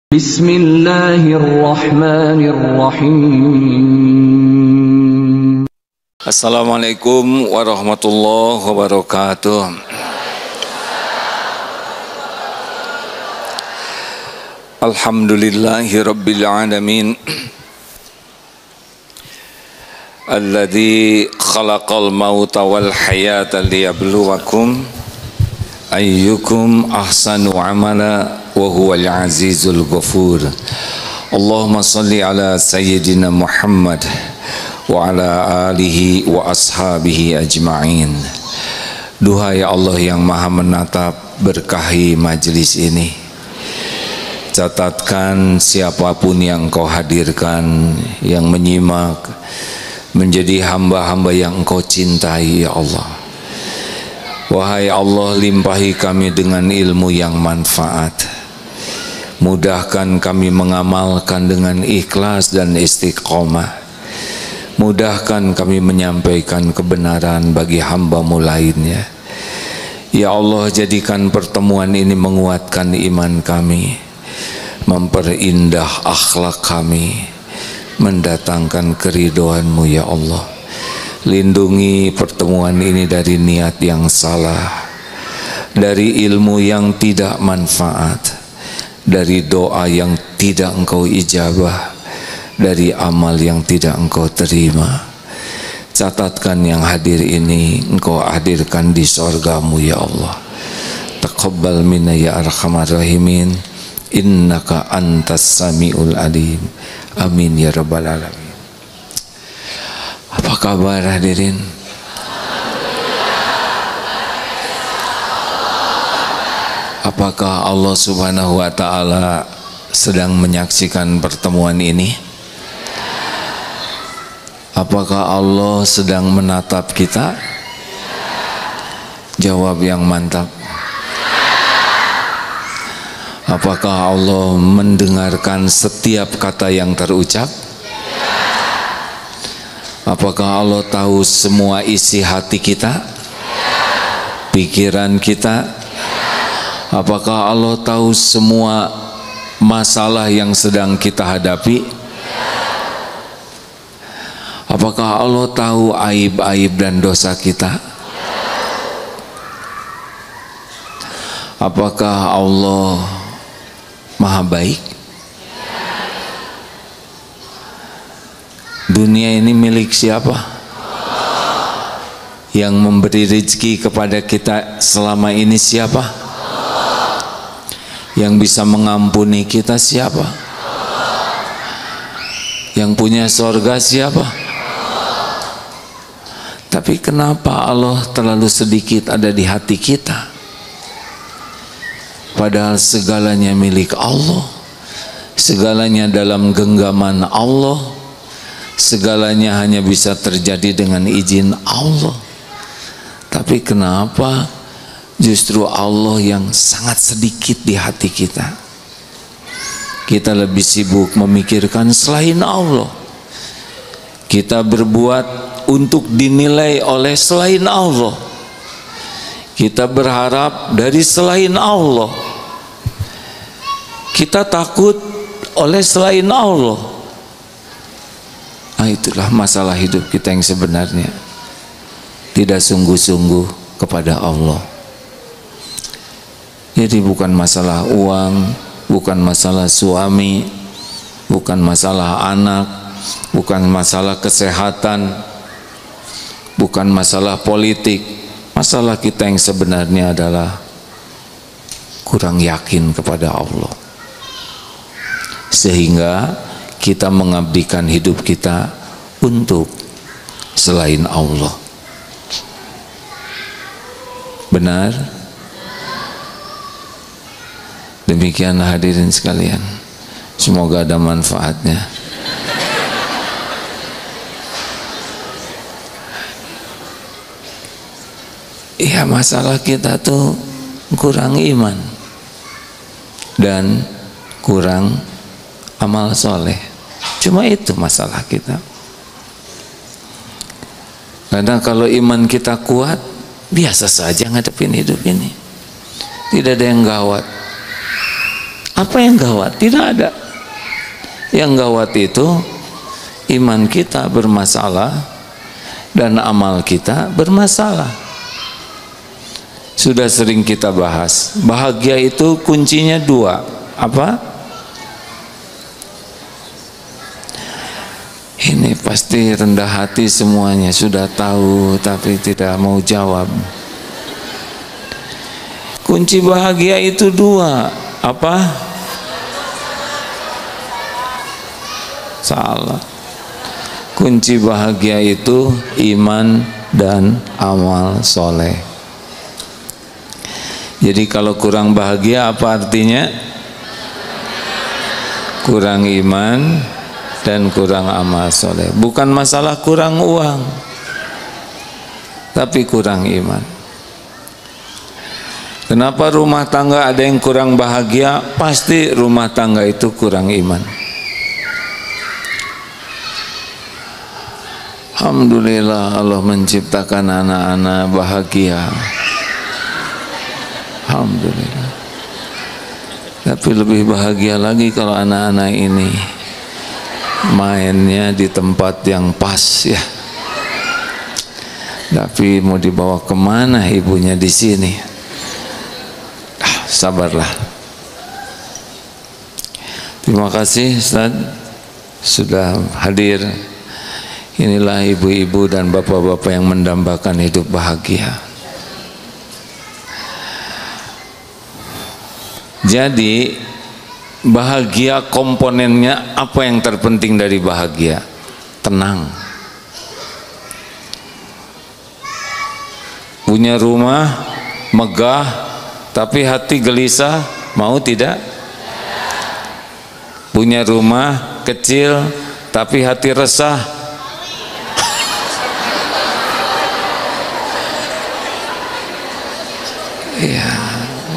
Bismillahirrahmanirrahim. Assalamualaikum warahmatullahi wabarakatuh. Alhamdulillahi rabbil alamin. Alladzi khalaqal mauta wal hayata liyabluwakum ayyukum ahsanu amala wa huwal azizul ghafur. Allahumma salli ala sayyidina Muhammad wa ala alihi wa ashabihi ajma'in. Duhai Allah yang maha menatap, berkahi majelis ini. Catatkan siapapun yang Engkau hadirkan, yang menyimak, menjadi hamba-hamba yang Engkau cintai ya Allah. Wahai Allah, limpahi kami dengan ilmu yang manfaat. Mudahkan kami mengamalkan dengan ikhlas dan istiqomah. Mudahkan kami menyampaikan kebenaran bagi hamba-Mu lainnya. Ya Allah, jadikan pertemuan ini menguatkan iman kami, memperindah akhlak kami, mendatangkan keridhaan-Mu ya Allah. Lindungi pertemuan ini dari niat yang salah, dari ilmu yang tidak manfaat, dari doa yang tidak Engkau ijabah, dari amal yang tidak Engkau terima. Catatkan yang hadir ini Engkau hadirkan di sorga-Mu ya Allah. Taqabbal minna ya arhamar rahimin, innaka antas samiul alim. Amin ya rabbal alamin. Apa kabar hadirin? Apakah Allah Subhanahu wa ta'ala sedang menyaksikan pertemuan ini? Apakah Allah sedang menatap kita? Jawab yang mantap. Apakah Allah mendengarkan setiap kata yang terucap? Apakah Allah tahu semua isi hati kita? Pikiran kita? Apakah Allah tahu semua masalah yang sedang kita hadapi? Apakah Allah tahu aib-aib dan dosa kita? Apakah Allah maha baik? Dunia ini milik siapa? Yang memberi rezeki kepada kita selama ini siapa? Yang bisa mengampuni kita siapa? Yang punya sorga siapa? Tapi kenapa Allah terlalu sedikit ada di hati kita? Padahal segalanya milik Allah, segalanya dalam genggaman Allah, segalanya hanya bisa terjadi dengan izin Allah. Tapi kenapa justru Allah yang sangat sedikit di hati kita? Kita lebih sibuk memikirkan selain Allah. Kita berbuat untuk dinilai oleh selain Allah. Kita berharap dari selain Allah. Kita takut oleh selain Allah. Nah, itulah masalah hidup kita yang sebenarnya. Tidak sungguh-sungguh kepada Allah. Jadi bukan masalah uang, bukan masalah suami, bukan masalah anak, bukan masalah kesehatan, bukan masalah politik. Masalah kita yang sebenarnya adalah kurang yakin kepada Allah, sehingga kita mengabdikan hidup kita untuk selain Allah. Benar? Demikian hadirin sekalian, semoga ada manfaatnya. Iya, masalah kita tuh kurang iman dan kurang amal soleh. Cuma itu masalah kita. Karena kalau iman kita kuat, biasa saja ngadepin hidup ini. Tidak ada yang gawat. Apa yang gawat? Tidak ada. Yang gawat itu iman kita bermasalah dan amal kita bermasalah. Sudah sering kita bahas. Bahagia itu kuncinya dua. Apa? Ini pasti rendah hati semuanya, sudah tahu tapi tidak mau jawab. Kunci bahagia itu dua. Apa? Salah. Kunci bahagia itu iman dan amal soleh. Jadi kalau kurang bahagia apa artinya? Kurang iman dan kurang amal soleh. Bukan masalah kurang uang, tapi kurang iman. Kenapa rumah tangga ada yang kurang bahagia? Pasti rumah tangga itu kurang iman. Alhamdulillah Allah menciptakan anak-anak bahagia. Alhamdulillah. Tapi lebih bahagia lagi kalau anak-anak ini mainnya di tempat yang pas ya. Tapi mau dibawa kemana ibunya di sini? Sabarlah. Terima kasih Ustaz sudah hadir. Inilah ibu-ibu dan bapak-bapak yang mendambakan hidup bahagia. Jadi bahagia komponennya apa yang terpenting dari bahagia? Tenang. Punya rumah megah tapi hati gelisah, mau tidak? Punya rumah kecil tapi hati resah,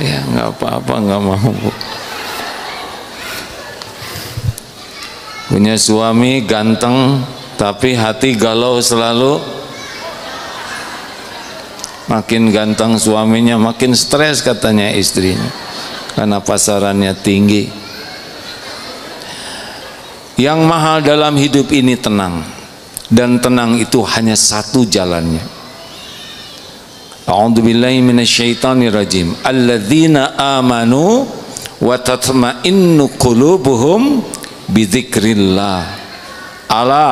ya nggak apa-apa, nggak mau. Punya suami ganteng tapi hati galau selalu, makin ganteng suaminya makin stres katanya istrinya karena pasarannya tinggi. Yang mahal dalam hidup ini tenang, dan tenang itu hanya satu jalannya. A'udzubillahi minasyaitonirrajim. Alladzina amanu wa tatma'innu qulubuhum bidzikrillah. Ala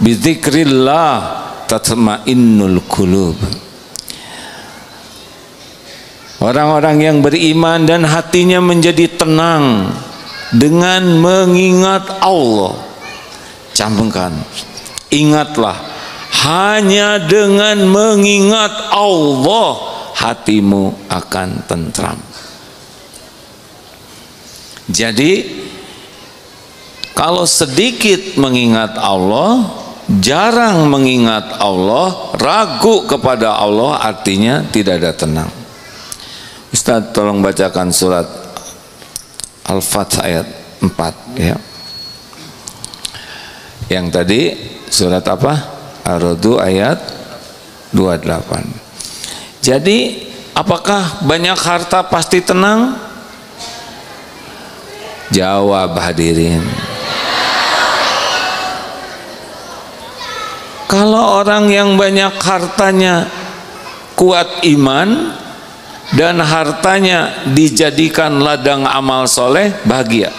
bidzikrillah tatma'innul qulub. Orang-orang yang beriman dan hatinya menjadi tenang dengan mengingat Allah. Camkan, ingatlah, hanya dengan mengingat Allah hatimu akan tentram. Jadi kalau sedikit mengingat Allah, jarang mengingat Allah, ragu kepada Allah, artinya tidak ada tenang. Ustaz tolong bacakan surat Al-Fath ayat 4 ya. Yang tadi surat apa? Ar-Ra'd ayat 28. Jadi apakah banyak harta pasti tenang? Jawab hadirin. Kalau orang yang banyak hartanya kuat iman dan hartanya dijadikan ladang amal soleh, bahagia.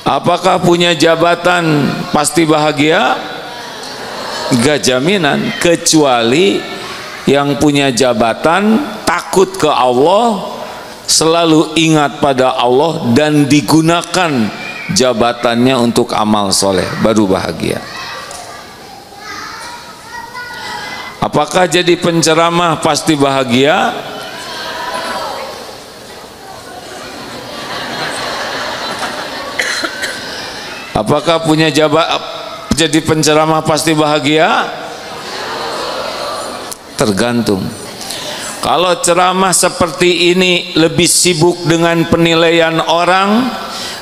Apakah punya jabatan pasti bahagia? Gak jaminan, kecuali yang punya jabatan takut ke Allah, selalu ingat pada Allah dan digunakan jabatannya untuk amal soleh, baru bahagia. Apakah jadi penceramah pasti bahagia? Apakah punya jadi penceramah pasti bahagia? Tergantung. Kalau ceramah seperti ini lebih sibuk dengan penilaian orang,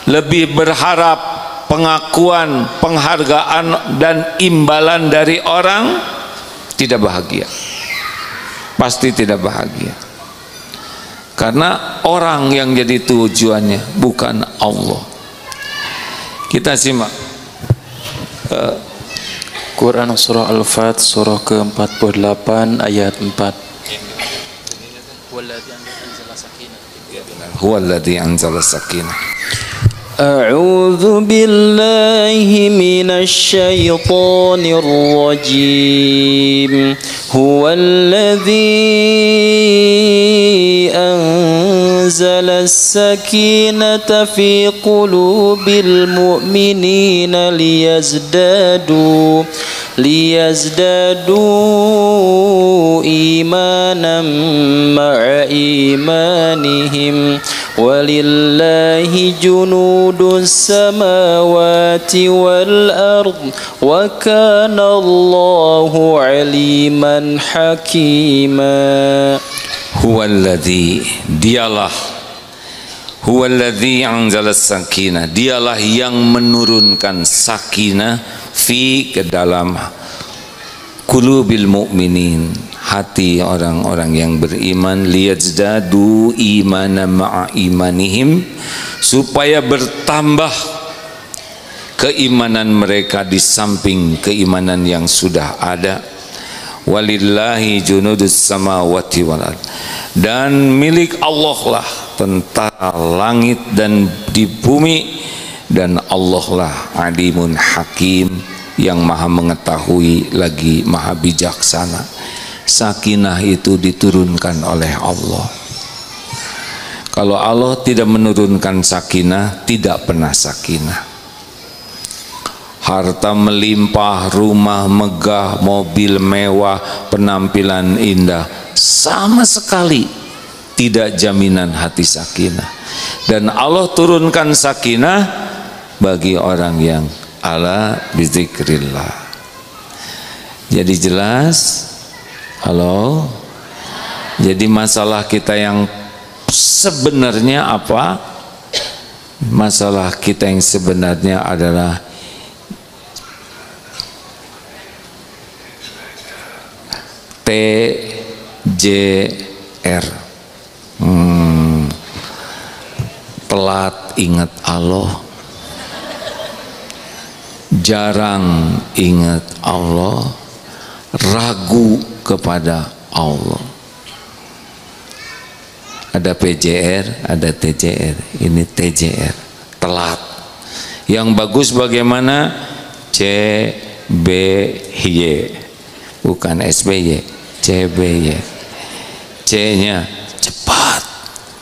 lebih berharap pengakuan, penghargaan dan imbalan dari orang, tidak bahagia, pasti tidak bahagia. karena orang yang jadi tujuannya, bukan Allah. Kita simak Quran surah Al-Fat surah ke-48 ayat 4. Huwallazi anzala sakinah. A'udzu billahi minasy syaithanir rajim. Huwallazi anzala as-sakinata fi qulubil mu'minina liyazdadu imanan ma'a imanihim walillahi junudus samawati wal ard wa kana Allahu aliman hakima. Huwallazi, dialah, huwallazi anzala sakinah, dialah yang menurunkan sakinah fi ke dalam qulubil mu'minin, hati orang-orang yang beriman, liyazdadu imana ma'a imanihim, supaya bertambah keimanan mereka di samping keimanan yang sudah ada. Walillahi junudus samawati wal ard, dan milik Allah lah tentara langit dan di bumi, dan Allah lah alimun hakim, yang maha mengetahui lagi maha bijaksana. Sakinah itu diturunkan oleh Allah. Kalau Allah tidak menurunkan sakinah, tidak pernah sakinah. Harta melimpah, rumah megah, mobil mewah, penampilan indah, sama sekali tidak jaminan hati sakinah. Dan Allah turunkan sakinah bagi orang yang ala bizikrillah. Jadi jelas, halo. Jadi masalah kita yang sebenarnya apa? Masalah kita yang sebenarnya adalah TJR, telat ingat Allah, jarang ingat Allah, ragu kepada Allah. Ada PJR, ada TJR. Ini TJR, telat. Yang bagus bagaimana? CBY, bukan SBY. CBY, C-nya cepat,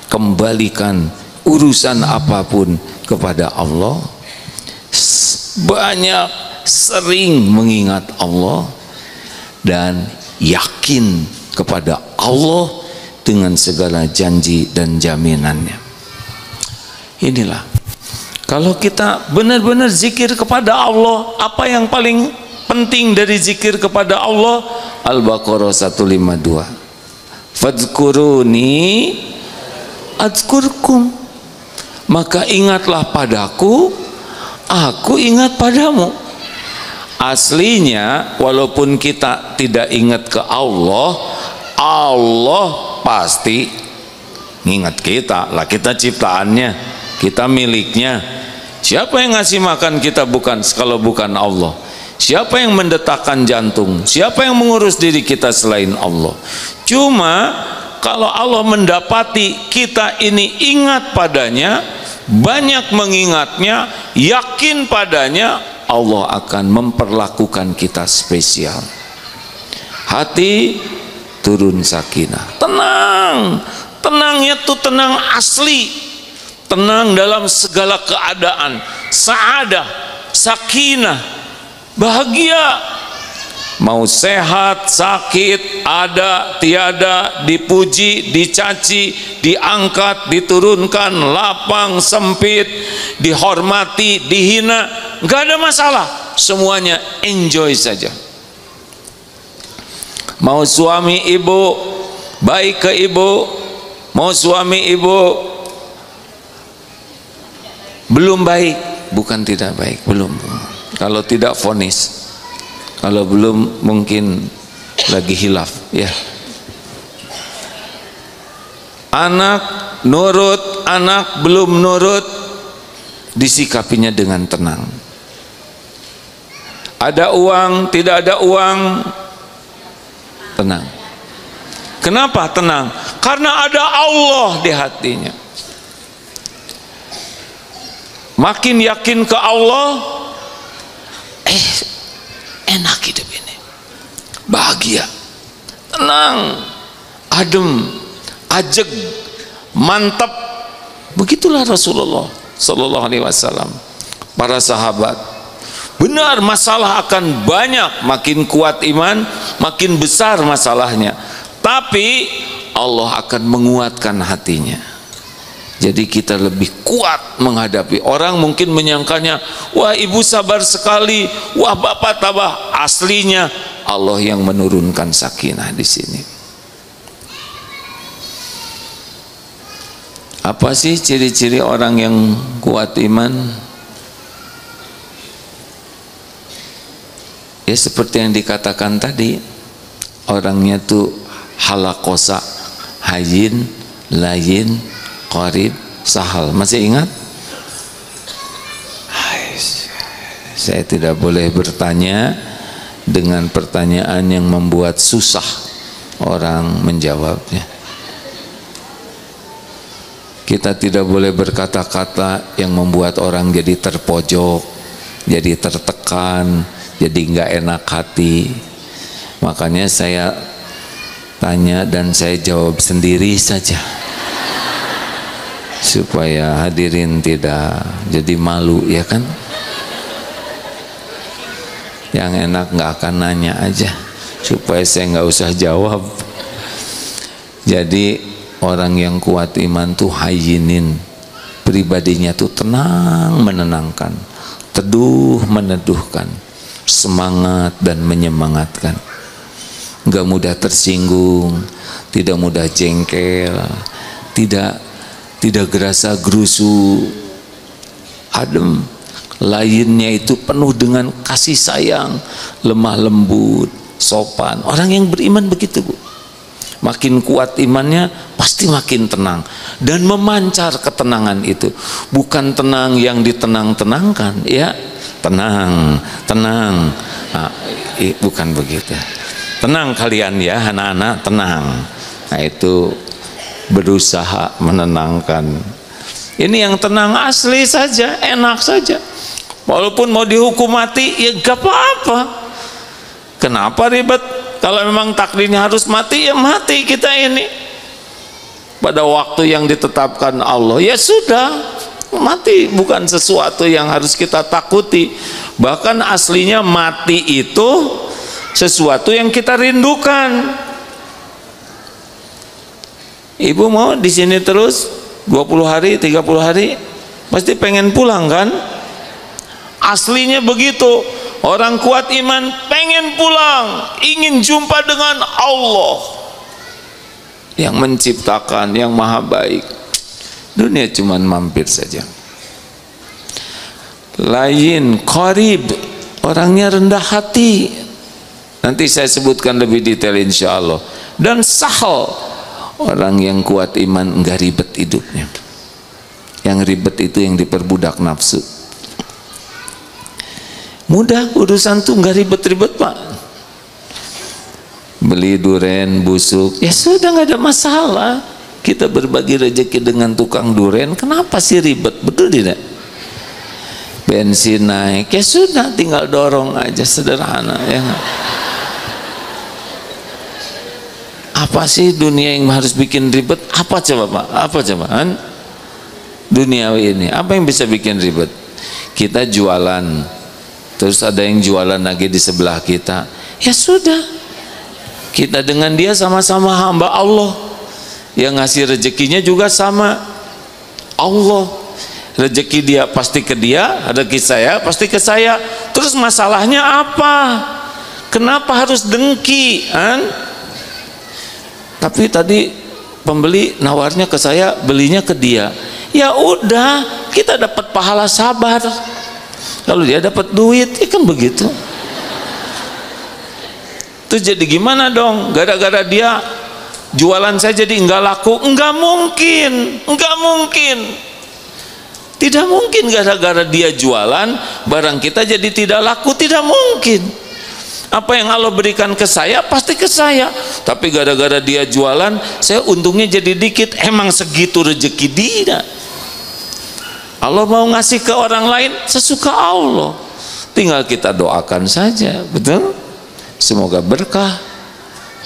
kembalikan urusan apapun kepada Allah, banyak sering mengingat Allah, dan yakin kepada Allah dengan segala janji dan jaminannya. Inilah, kalau kita benar-benar zikir kepada Allah, apa yang paling penting dari zikir kepada Allah? Al-Baqarah 152. Fadzkuruni adzkurkum, maka ingatlah padaku, aku ingat padamu. Aslinya walaupun kita tidak ingat ke Allah, Allah pasti ingat kita lah. Kita ciptaannya, kita miliknya. Siapa yang ngasih makan kita kalau bukan Allah? Siapa yang mendetakkan jantung? Siapa yang mengurus diri kita selain Allah? Cuma kalau Allah mendapati kita ini ingat padanya, banyak mengingatnya, yakin padanya, Allah akan memperlakukan kita spesial. Hati turun sakinah, tenang. Tenangnya tuh tenang asli, tenang dalam segala keadaan, sa'adah, sakinah, bahagia. Mau sehat, sakit, ada, tiada, dipuji, dicaci, diangkat, diturunkan, lapang, sempit, dihormati, dihina, nggak ada masalah, semuanya enjoy saja. Mau suami ibu baik ke ibu, mau suami ibu belum baik, bukan tidak baik, belum. Kalau tidak vonis, kalau belum mungkin lagi hilaf, ya. Anak nurut, anak belum nurut, disikapinya dengan tenang. Ada uang, tidak ada uang, tenang. Kenapa tenang? Karena ada Allah di hatinya. Makin yakin ke Allah, enak hidup ini, bahagia, tenang, adem, ajeg, mantap. Begitulah Rasulullah Sallallahu Alaihi Wasallam, para sahabat. Benar, masalah akan banyak, makin kuat iman, makin besar masalahnya. Tapi Allah akan menguatkan hatinya. Jadi kita lebih kuat menghadapi. Orang mungkin menyangkanya, wah ibu sabar sekali, wah bapak tabah. Aslinya Allah yang menurunkan sakinah di sini. Apa sih ciri-ciri orang yang kuat iman? Ya seperti yang dikatakan tadi, orangnya tuh halakosa, hayyin, layin, qarib, sahal. Masih ingat? Saya tidak boleh bertanya dengan pertanyaan yang membuat susah orang menjawabnya. Kita tidak boleh berkata-kata yang membuat orang jadi terpojok, jadi tertekan, jadi nggak enak hati. Makanya saya tanya dan saya jawab sendiri saja, supaya hadirin tidak jadi malu, ya kan? Yang enak nggak akan nanya aja, supaya saya nggak usah jawab. Jadi orang yang kuat iman tuh hayyinin, pribadinya tuh tenang menenangkan, teduh meneduhkan, semangat dan menyemangatkan, nggak mudah tersinggung, tidak mudah jengkel, tidak gerasa gerusu, adem. Lainnya itu penuh dengan kasih sayang, lemah lembut, sopan. Orang yang beriman begitu, Bu. Makin kuat imannya pasti makin tenang dan memancar ketenangan itu. Bukan tenang yang ditenang-tenangkan, ya. Tenang, tenang. Nah, bukan begitu. Tenang kalian ya, anak-anak, tenang. Nah, itu berusaha menenangkan. Ini yang tenang asli saja, enak saja. Walaupun mau dihukum mati, ya gak apa-apa. Kenapa ribet? Kalau memang takdirnya harus mati, ya mati kita ini. Pada waktu yang ditetapkan Allah, ya sudah, mati. Bukan sesuatu yang harus kita takuti. Bahkan aslinya mati itu sesuatu yang kita rindukan. Ibu mau di sini terus 20 hari, 30 hari, pasti pengen pulang kan? Aslinya begitu. Orang kuat iman pengen pulang, ingin jumpa dengan Allah yang menciptakan, yang maha baik. Dunia cuman mampir saja. Lain, qarib, orangnya rendah hati. Nanti saya sebutkan lebih detail insya Allah. Dan sahal, orang yang kuat iman enggak ribet hidupnya. Yang ribet itu yang diperbudak nafsu. Mudah urusan tuh, nggak ribet-ribet Pak. Beli duren busuk, ya sudah nggak ada masalah. Kita berbagi rezeki dengan tukang duren, kenapa sih ribet? Betul tidak? Bensin naik, ya sudah tinggal dorong aja, sederhana ya. Apa sih dunia yang harus bikin ribet? Apa coba Pak? Apa coba? Duniawi ini, apa yang bisa bikin ribet? Kita jualan, terus ada yang jualan lagi di sebelah kita, ya sudah, kita dengan dia sama-sama hamba Allah, yang ngasih rezekinya juga sama Allah. Rezeki dia pasti ke dia, rezeki saya pasti ke saya. Terus masalahnya apa? Kenapa harus dengki? Tapi tadi pembeli nawarnya ke saya, belinya ke dia. Ya udah, kita dapat pahala sabar. Kalau dia dapat duit, ya kan begitu. Terus jadi gimana dong? Gara-gara dia jualan saya jadi enggak laku. Enggak mungkin, enggak mungkin. Tidak mungkin gara-gara dia jualan barang kita jadi tidak laku, tidak mungkin. Apa yang Allah berikan ke saya pasti ke saya, tapi gara-gara dia jualan saya untungnya jadi dikit. Emang segitu rezeki dia. Allah mau ngasih ke orang lain sesuka Allah, tinggal kita doakan saja. Betul? Semoga berkah,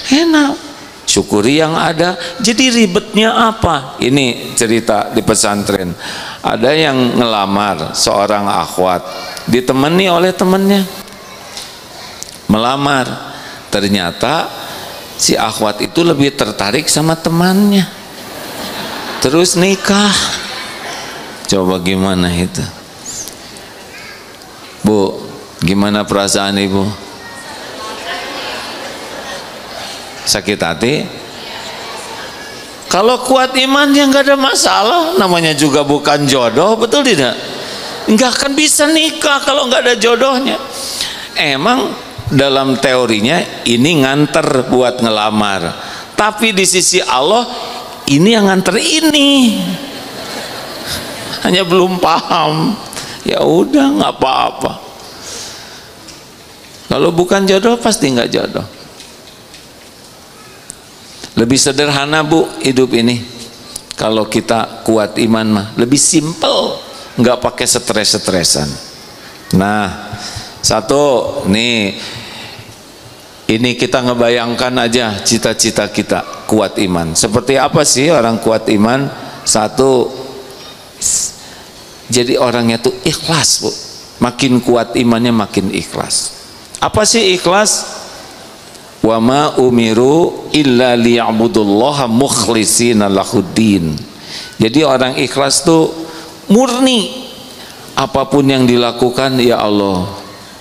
enak, syukuri yang ada. Jadi ribetnya apa? Ini cerita di pesantren, ada yang ngelamar seorang akhwat, ditemani oleh temannya melamar. Ternyata si akhwat itu lebih tertarik sama temannya, terus nikah. Coba gimana itu, Bu? Gimana perasaan ibu? Sakit hati? Kalau kuat imannya nggak ada masalah, namanya juga bukan jodoh, betul tidak? Nggak akan bisa nikah kalau nggak ada jodohnya. Emang dalam teorinya ini nganter buat ngelamar, tapi di sisi Allah ini yang nganter ini, hanya belum paham. Ya udah, nggak apa-apa. Kalau bukan jodoh pasti nggak jodoh. Lebih sederhana, Bu, hidup ini. Kalau kita kuat iman mah lebih simple, nggak pakai stres-stresan. Nah, satu nih, ini kita ngebayangkan aja cita-cita kita kuat iman. Seperti apa sih orang kuat iman? Satu, jadi orangnya tuh ikhlas, Bu. Makin kuat imannya makin ikhlas. Apa sih ikhlas? Wa ma umiru illa liya'budullaha mukhlishina lahuddin. Jadi orang ikhlas tuh murni, apapun yang dilakukan, ya Allah,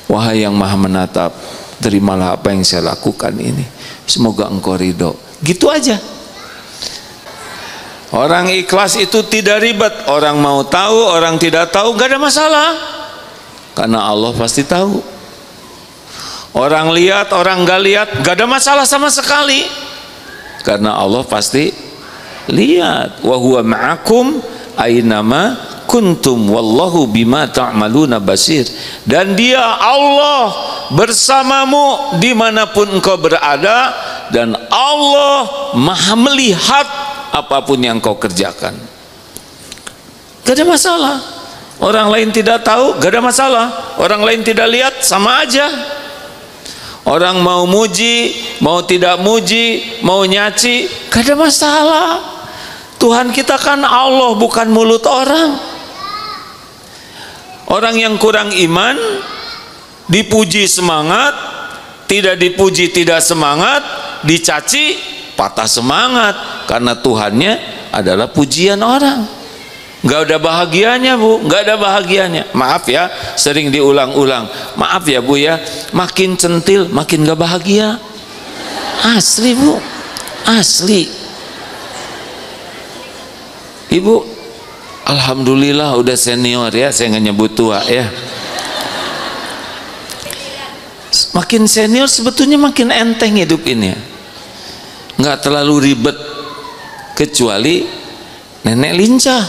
wahai yang maha menatap, terimalah apa yang saya lakukan ini, semoga engkau ridho. Gitu aja. Orang ikhlas itu tidak ribet. Orang mau tahu, orang tidak tahu, gak ada masalah, karena Allah pasti tahu. Orang lihat, orang gak lihat, gak ada masalah sama sekali, karena Allah pasti lihat. Wa huwa ma'akum aynama kuntum wallahu bima ta'maluna basir. Dan dia Allah bersamamu dimanapun engkau berada, dan Allah maha melihat apapun yang kau kerjakan. Gak ada masalah. Orang lain tidak tahu, gak ada masalah. Orang lain tidak lihat, sama aja. Orang mau muji, mau tidak muji, mau nyaci, gak ada masalah. Tuhan kita kan Allah, bukan mulut orang. Orang yang kurang iman dipuji semangat, tidak dipuji tidak semangat, dicaci patah semangat, karena Tuhannya adalah pujian orang. Gak ada bahagianya, Bu, gak ada bahagianya. Maaf ya, sering diulang-ulang. Maaf ya, Bu ya, makin centil makin gak bahagia. Asli, Bu, asli. Ibu, alhamdulillah udah senior ya, saya nggak nyebut tua ya. Makin senior sebetulnya makin enteng hidup ini, nggak terlalu ribet, kecuali nenek lincah.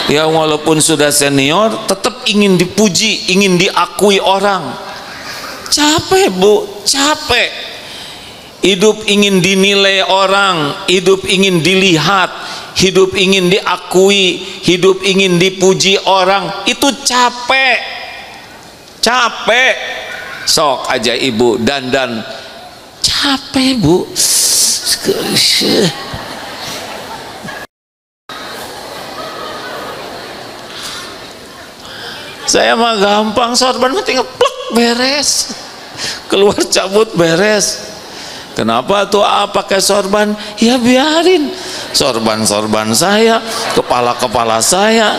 Ya walaupun sudah senior tetap ingin dipuji, ingin diakui orang. Capek, Bu, capek. Hidup ingin dinilai orang, hidup ingin dilihat, hidup ingin diakui, hidup ingin dipuji orang. Itu capek. Capek. Sok aja ibu dandan capek, Bu. Saya mah gampang, sorban mah tinggal plek beres, keluar cabut beres. Kenapa tuh pakai sorban? Ya biarin sorban saya, kepala saya.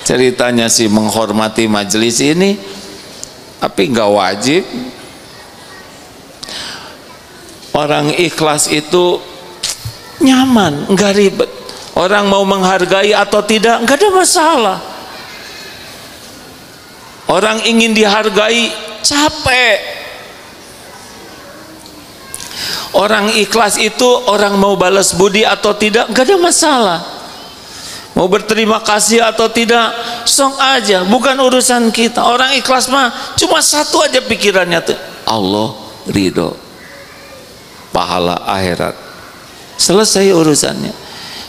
Ceritanya sih menghormati majelis ini, tapi nggak wajib. Orang ikhlas itu nyaman, nggak ribet. Orang mau menghargai atau tidak, nggak ada masalah. Orang ingin dihargai, capek. Orang ikhlas itu orang mau balas budi atau tidak nggak ada masalah. Mau berterima kasih atau tidak sok aja, bukan urusan kita. Orang ikhlas mah cuma satu aja pikirannya tuh, Allah ridho, pahala akhirat, selesai urusannya.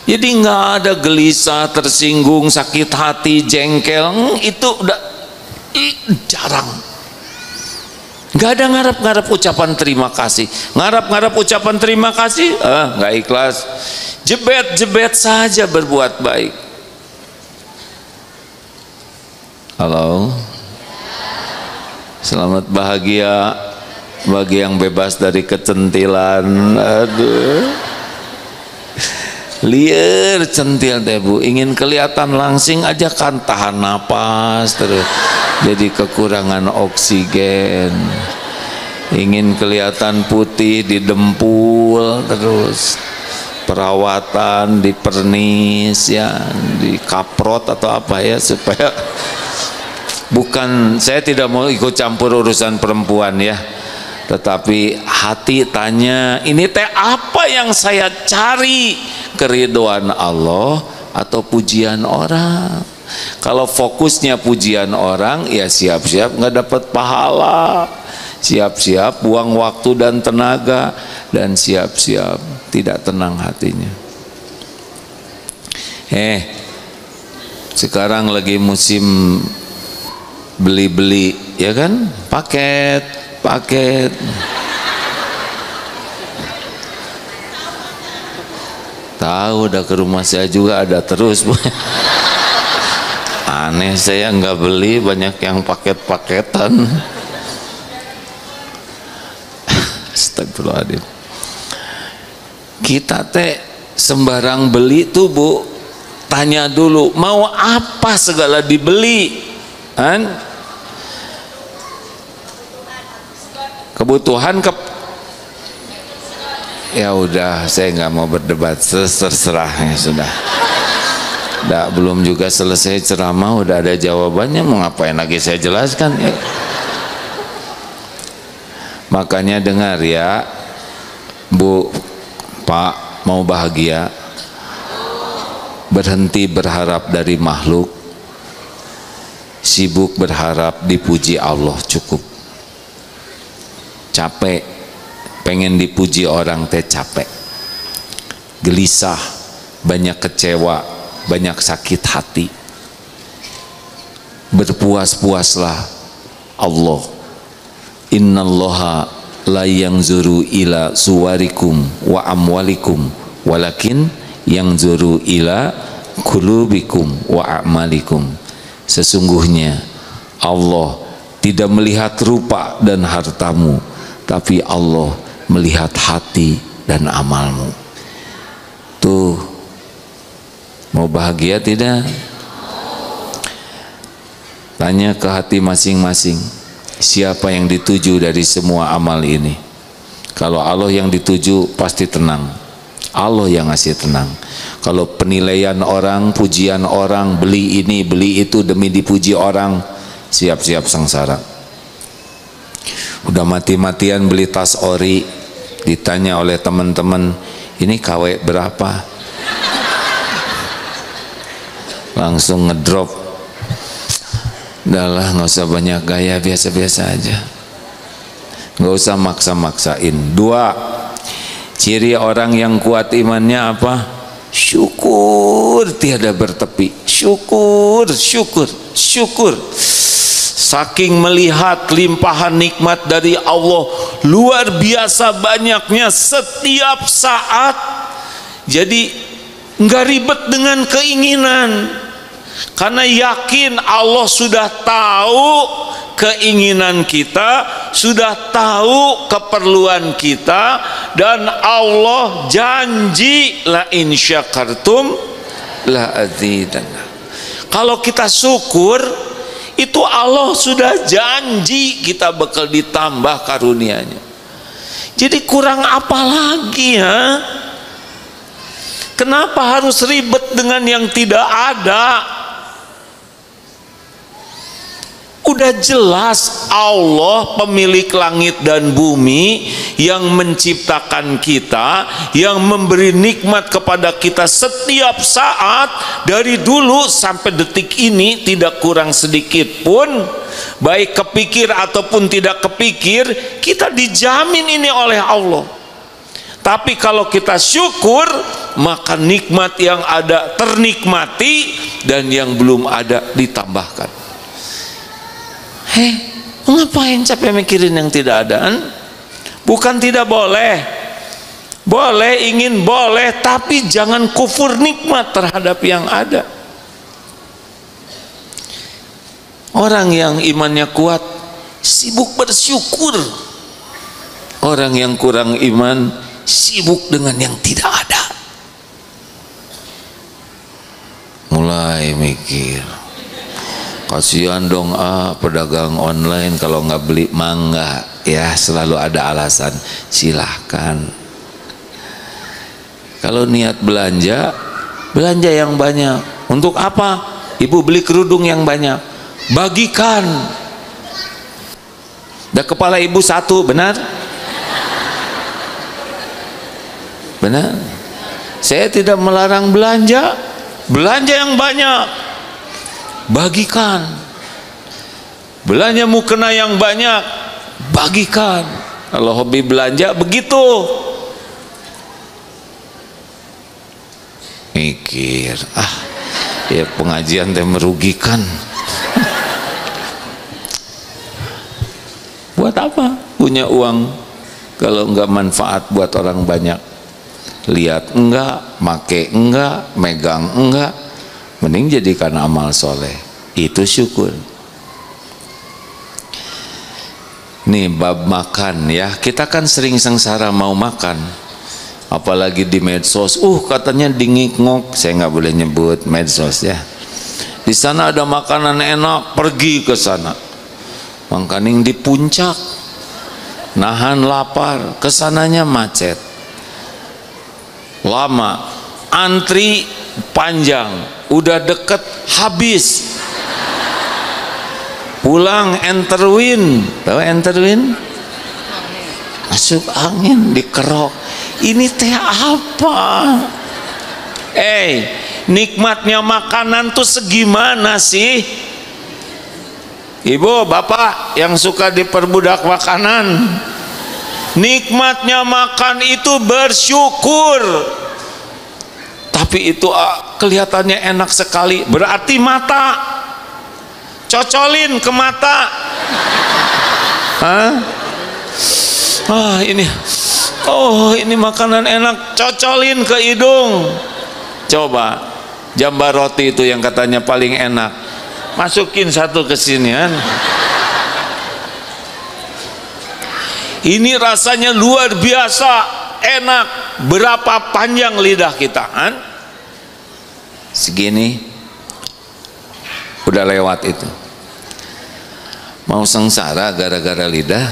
Jadi nggak ada gelisah, tersinggung, sakit hati, jengkel, itu udah jarang. Nggak ada ngarap-ngarap ucapan terima kasih. Ngarap-ngarap ucapan terima kasih, nggak ikhlas. Jebet-jebet saja berbuat baik. Halo, selamat bahagia bagi yang bebas dari kecentilan. Aduh, liar centil teh Bu, ingin kelihatan langsing aja kan, tahan napas terus, jadi kekurangan oksigen. Ingin kelihatan putih didempul terus, perawatan dipernis ya, dikaprot atau apa ya, supaya bukan, saya tidak mau ikut campur urusan perempuan ya, tetapi hati tanya, ini teh apa yang saya cari, keridhaan Allah atau pujian orang? Kalau fokusnya pujian orang, ya siap-siap nggak dapat pahala, siap-siap buang waktu dan tenaga, dan siap-siap tidak tenang hatinya. Sekarang lagi musim beli-beli ya kan, paket tahu, udah ke rumah saya juga ada terus Bu. Aneh, saya nggak beli, banyak yang paket-paketan. Astagfirullahaladzim. Kita teh sembarang beli tuh Bu, tanya dulu mau apa segala dibeli kan? Kebutuhan ya udah, saya nggak mau berdebat, terserah ya sudah. Belum juga selesai ceramah udah ada jawabannya, mau ngapain lagi saya jelaskan ya. Makanya dengar ya Bu, Pak, mau bahagia, berhenti berharap dari makhluk, sibuk berharap dipuji Allah cukup. Capek pengen dipuji orang teh capek, gelisah, banyak kecewa, banyak sakit hati. Berpuas-puaslah Allah. Innallaha la yanzuru ila suwarikum wa amwalikum walakin yanzuru ila qulubikum wa a'malikum. Sesungguhnya Allah tidak melihat rupa dan hartamu, tapi Allah melihat hati dan amalmu. Tuh, mau bahagia tidak? Tanya ke hati masing-masing, siapa yang dituju dari semua amal ini? Kalau Allah yang dituju pasti tenang, Allah yang ngasih tenang. Kalau penilaian orang, pujian orang, beli ini beli itu demi dipuji orang, siap-siap sengsara. Udah mati-matian beli tas ori, ditanya oleh teman-teman, ini KW berapa? Langsung ngedrop. Udahlah, nggak usah banyak gaya, biasa-biasa aja, nggak usah maksa-maksain. 2, ciri orang yang kuat imannya apa? Syukur tiada bertepi. Syukur. Saking melihat limpahan nikmat dari Allah luar biasa banyaknya setiap saat, jadi nggak ribet dengan keinginan, karena yakin Allah sudah tahu keinginan kita, sudah tahu keperluan kita, dan Allah janji la in syakartum la azidanna. Kalau kita syukur, itu Allah sudah janji kita bakal ditambah karunia-Nya. Jadi kurang apa lagi ya? Kenapa harus ribet dengan yang tidak ada? Udah jelas Allah pemilik langit dan bumi yang menciptakan kita, yang memberi nikmat kepada kita setiap saat dari dulu sampai detik ini, tidak kurang sedikit pun, baik kepikir ataupun tidak kepikir, kita dijamin ini oleh Allah. Tapi kalau kita syukur, maka nikmat yang ada ternikmati dan yang belum ada ditambahkan. Ngapain capek mikirin yang tidak ada? Bukan tidak boleh, boleh, ingin boleh, tapi jangan kufur nikmat terhadap yang ada. Orang yang imannya kuat sibuk bersyukur, orang yang kurang iman sibuk dengan yang tidak ada. Mulai mikir, kasihan dong pedagang online kalau nggak beli mangga, ya selalu ada alasan. Silahkan, kalau niat belanja, belanja yang banyak. Untuk apa? Ibu beli kerudung yang banyak, bagikan. Dah kepala ibu satu, benar? Benar. Saya tidak melarang belanja, belanja yang banyak, bagikan. Belanja mukena yang banyak, bagikan. Kalau hobi belanja begitu. Mikir, ya pengajian teh merugikan. Buat apa punya uang kalau enggak manfaat buat orang banyak? Lihat enggak, make enggak, megang enggak, mending jadikan amal soleh. Itu syukur. Nih bab makan ya, kita kan sering sengsara mau makan, apalagi di medsos. Katanya dingik-ngok, saya nggak boleh nyebut medsos ya. Di sana ada makanan enak, pergi ke sana. Mangkaning di puncak, nahan lapar, kesananya macet, lama, antri panjang, udah deket habis. Pulang enterwin, tahu enterwin? Masuk angin, dikerok. Ini teh apa? Nikmatnya makanan tuh segimana sih? Ibu, bapak yang suka diperbudak makanan, nikmatnya makan itu bersyukur. Tapi itu kelihatannya enak sekali, berarti mata, cocolin ke mata. Ini makanan enak, cocolin ke hidung. Coba jambar roti itu yang katanya paling enak, masukin satu ke sini kan. Ini rasanya luar biasa enak. Berapa panjang lidah kita kan? Segini udah lewat itu. Mau sengsara gara-gara lidah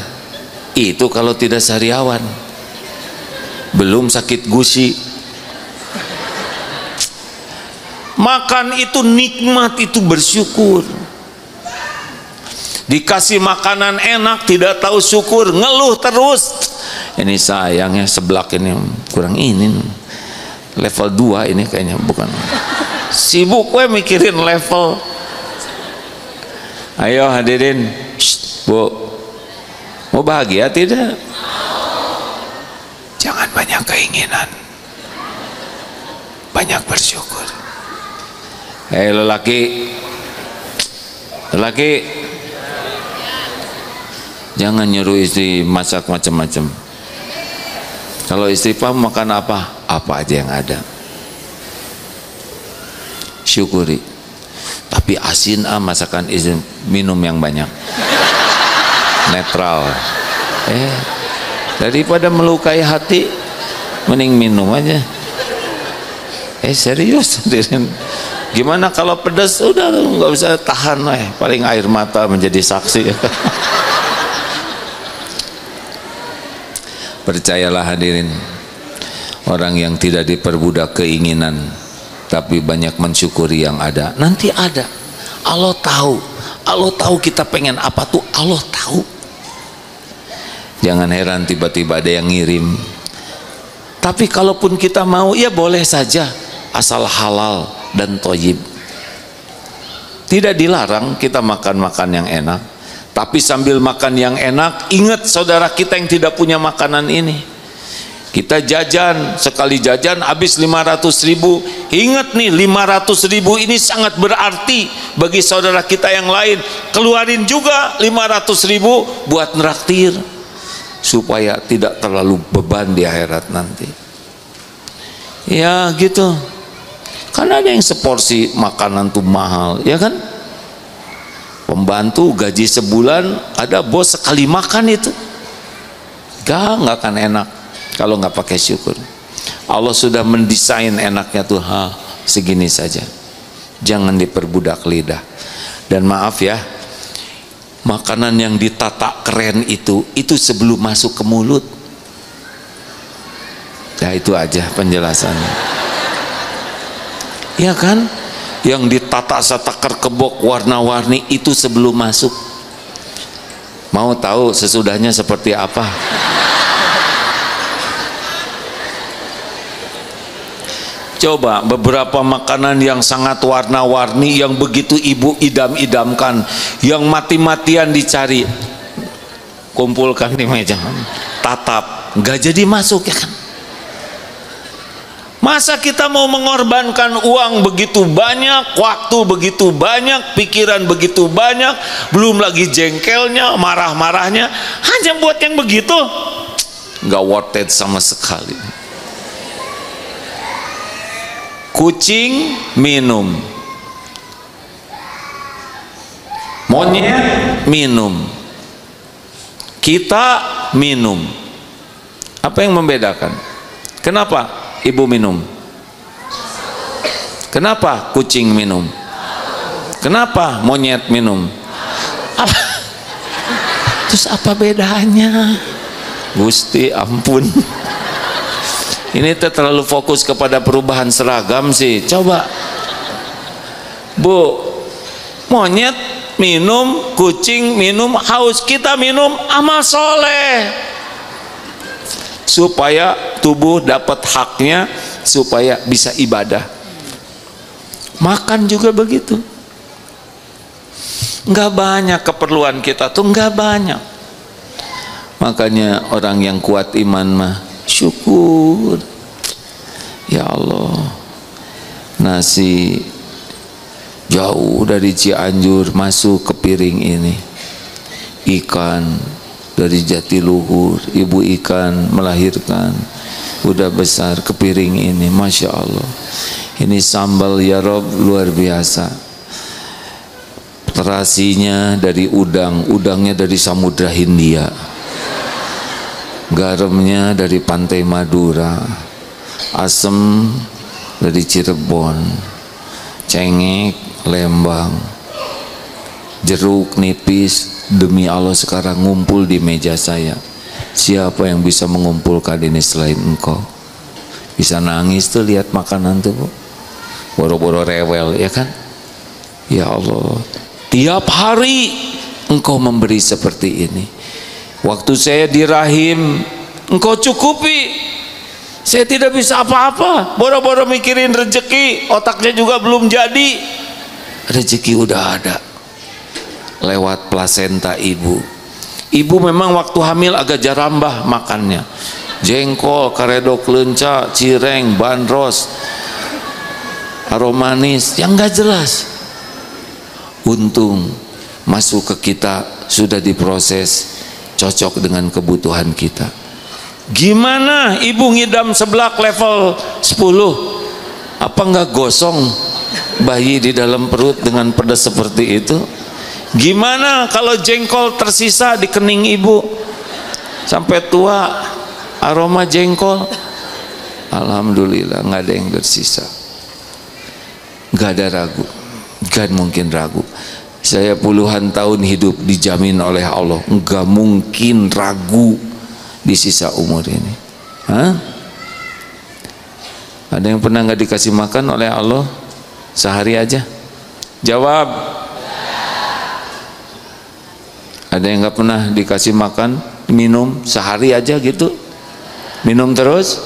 itu kalau tidak sariawan, belum sakit gusi. Makan itu nikmat, itu bersyukur. Dikasih makanan enak tidak tahu syukur, ngeluh terus. Ini sayangnya seblak ini kurang, ini level 2 ini kayaknya, bukan. Sibuk gue mikirin level. Ayo hadirin, Bu, mau bahagia tidak? Jangan banyak keinginan, banyak bersyukur. Lelaki, jangan nyuruh istri masak macam-macam. Kalau istri paham makan apa aja yang ada, syukuri. Tapi asin masakan istri, minum yang banyak, netral. Daripada melukai hati, mending minum aja. Serius. Gimana kalau pedas? Udah nggak usah tahan, paling air mata menjadi saksi. Percayalah hadirin, orang yang tidak diperbudak keinginan tapi banyak mensyukuri yang ada, nanti ada. Allah tahu Allah tahu kita pengen apa tuh, Allah tahu. Jangan heran tiba-tiba ada yang ngirim. Tapi kalaupun kita mau, ya boleh saja, asal halal dan thayyib. Tidak dilarang kita makan-makan yang enak, tapi sambil makan yang enak, ingat saudara kita yang tidak punya makanan ini. Kita jajan, sekali jajan habis 500.000. Ingat nih, 500.000 ini sangat berarti bagi saudara kita yang lain. Keluarin juga 500.000 buat nraktir, supaya tidak terlalu beban di akhirat nanti. Ya gitu. Karena ada yang seporsi makanan tuh mahal, ya kan? Pembantu gaji sebulan, ada bos sekali makan itu nggak akan enak kalau nggak pakai syukur. Allah sudah mendesain enaknya tuh, segini saja, jangan diperbudak lidah. Dan maaf ya, makanan yang ditata keren itu sebelum masuk ke mulut. Ya itu aja penjelasannya, ya kan? Yang ditata setakar kebok warna-warni itu sebelum masuk. Mau tahu sesudahnya seperti apa? Coba beberapa makanan yang sangat warna-warni, yang begitu ibu idam-idamkan, yang mati-matian dicari, kumpulkan di meja, tatap, nggak jadi masuk, ya kan? Masa kita mau mengorbankan uang begitu banyak, waktu begitu banyak, pikiran begitu banyak, belum lagi jengkelnya, marah-marahnya, hanya buat yang begitu? Nggak worth it sama sekali. Kucing minum, monyet minum, kita minum. Apa yang membedakan? Kenapa ibu minum? Kenapa kucing minum? Kenapa monyet minum? Terus apa bedanya? Gusti ampun. Ini terlalu fokus kepada perubahan seragam sih. Coba Bu, monyet minum, kucing minum, haus, kita minum amal soleh, supaya tubuh dapat haknya, supaya bisa ibadah. Makan juga begitu. Nggak banyak keperluan kita tuh, nggak banyak. Makanya orang yang kuat iman mah syukur. Ya Allah, nasi jauh dari Cianjur masuk ke piring ini, ikan dari Jatiluhur, ibu ikan melahirkan, udah besar ke piring ini, Masya Allah. Ini sambal ya Rob luar biasa. Terasinya dari udang, udangnya dari Samudra Hindia, garamnya dari pantai Madura, asem dari Cirebon, cengek Lembang, jeruk nipis. Demi Allah sekarang ngumpul di meja saya. Siapa yang bisa mengumpulkan ini selain engkau? Bisa nangis tuh lihat makanan tuh, boro-boro rewel, ya kan? Ya Allah, tiap hari engkau memberi seperti ini. Waktu saya di rahim, engkau cukupi. Saya tidak bisa apa-apa, boro-boro mikirin rezeki, otaknya juga belum jadi. Rezeki udah ada lewat plasenta ibu. Ibu memang waktu hamil agak jarambah makannya, jengkol, karedok lenca, cireng, bandros, aromanis yang gak jelas. Untung masuk ke kita sudah diproses cocok dengan kebutuhan kita. Gimana ibu ngidam seblak level 10, apa nggak gosong bayi di dalam perut dengan pedas seperti itu? Gimana kalau jengkol tersisa di kening ibu sampai tua, aroma jengkol? Alhamdulillah nggak ada yang tersisa, nggak ada ragu, nggak mungkin ragu. Saya puluhan tahun hidup dijamin oleh Allah, nggak mungkin ragu di sisa umur ini. Ada yang pernah nggak dikasih makan oleh Allah sehari aja? Jawab. Ada yang nggak pernah dikasih makan, minum sehari aja gitu, minum terus?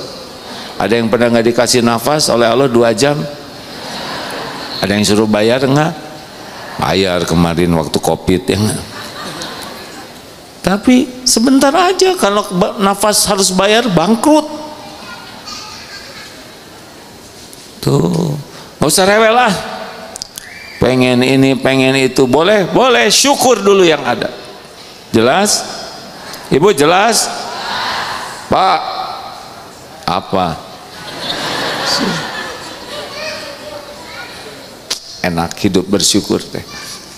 Ada yang pernah nggak dikasih nafas oleh Allah 2 jam? Ada yang suruh bayar nggak? Bayar kemarin waktu COVID ya nggak? Tapi sebentar aja, kalau nafas harus bayar bangkrut. Tuh, nggak usah rewel lah. Pengen ini, pengen itu, boleh, boleh, syukur dulu yang ada. Jelas? Ibu jelas? Pak, apa? Enak hidup bersyukur teh.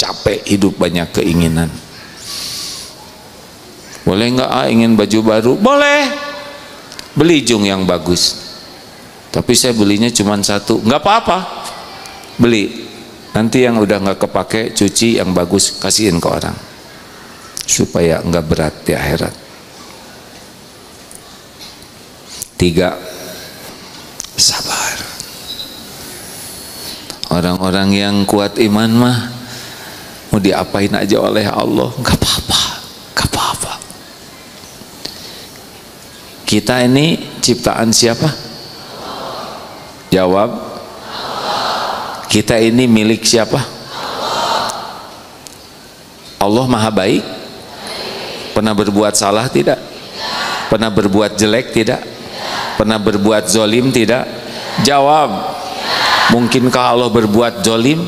Capek hidup banyak keinginan. Boleh nggak ingin baju baru? Boleh. Beli jung yang bagus. Tapi saya belinya cuma 1. Nggak apa-apa. Beli. Nanti yang udah nggak kepake, cuci yang bagus, kasihin ke orang. Supaya nggak berat di akhirat. 3. Sabar. Orang-orang yang kuat iman mah mau diapain aja oleh Allah, nggak apa-apa, nggak apa-apa. Kita ini ciptaan siapa? Jawab. Kita ini milik siapa? Allah Maha Baik. Pernah berbuat salah tidak? Pernah berbuat jelek tidak? Pernah berbuat zolim tidak? Jawab. Mungkinkah Allah berbuat zolim?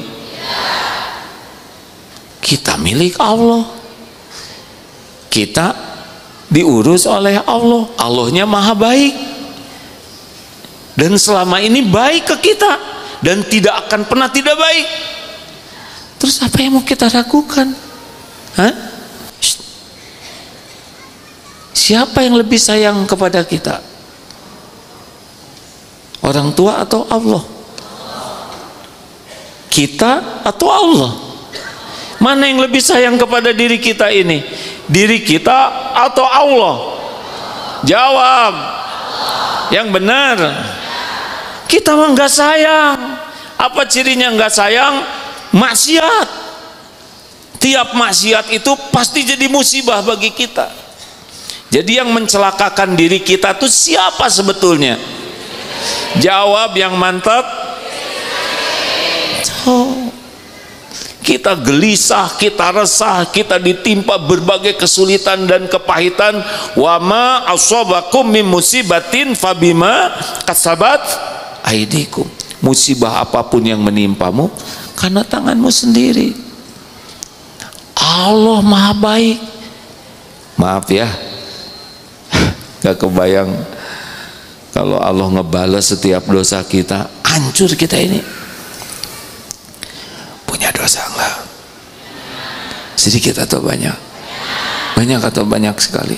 Kita milik Allah. Kita diurus oleh Allah. Allahnya Maha Baik. Dan selama ini baik ke kita. Dan tidak akan pernah tidak baik. Terus apa yang mau kita ragukan? Hah? Siapa yang lebih sayang kepada kita? Orang tua atau Allah? Kita atau Allah? Mana yang lebih sayang kepada diri kita ini? Diri kita atau Allah? Jawab. Yang benar. Kita mah nggak sayang. Apa cirinya nggak sayang? Maksiat. Tiap maksiat itu pasti jadi musibah bagi kita. Jadi yang mencelakakan diri kita itu siapa sebetulnya? Jawab yang mantap. Oh. Kita gelisah, kita resah, kita ditimpa berbagai kesulitan dan kepahitan. Wa ma asobakum min musibatin fabima kasabat aidikum. Musibah apapun yang menimpamu karena tanganmu sendiri. Allah Maha Baik. Maaf ya, gak kebayang kalau Allah ngebalas setiap dosa kita. Hancur kita ini. Punya dosa enggak? Sedikit atau banyak? Banyak atau banyak sekali?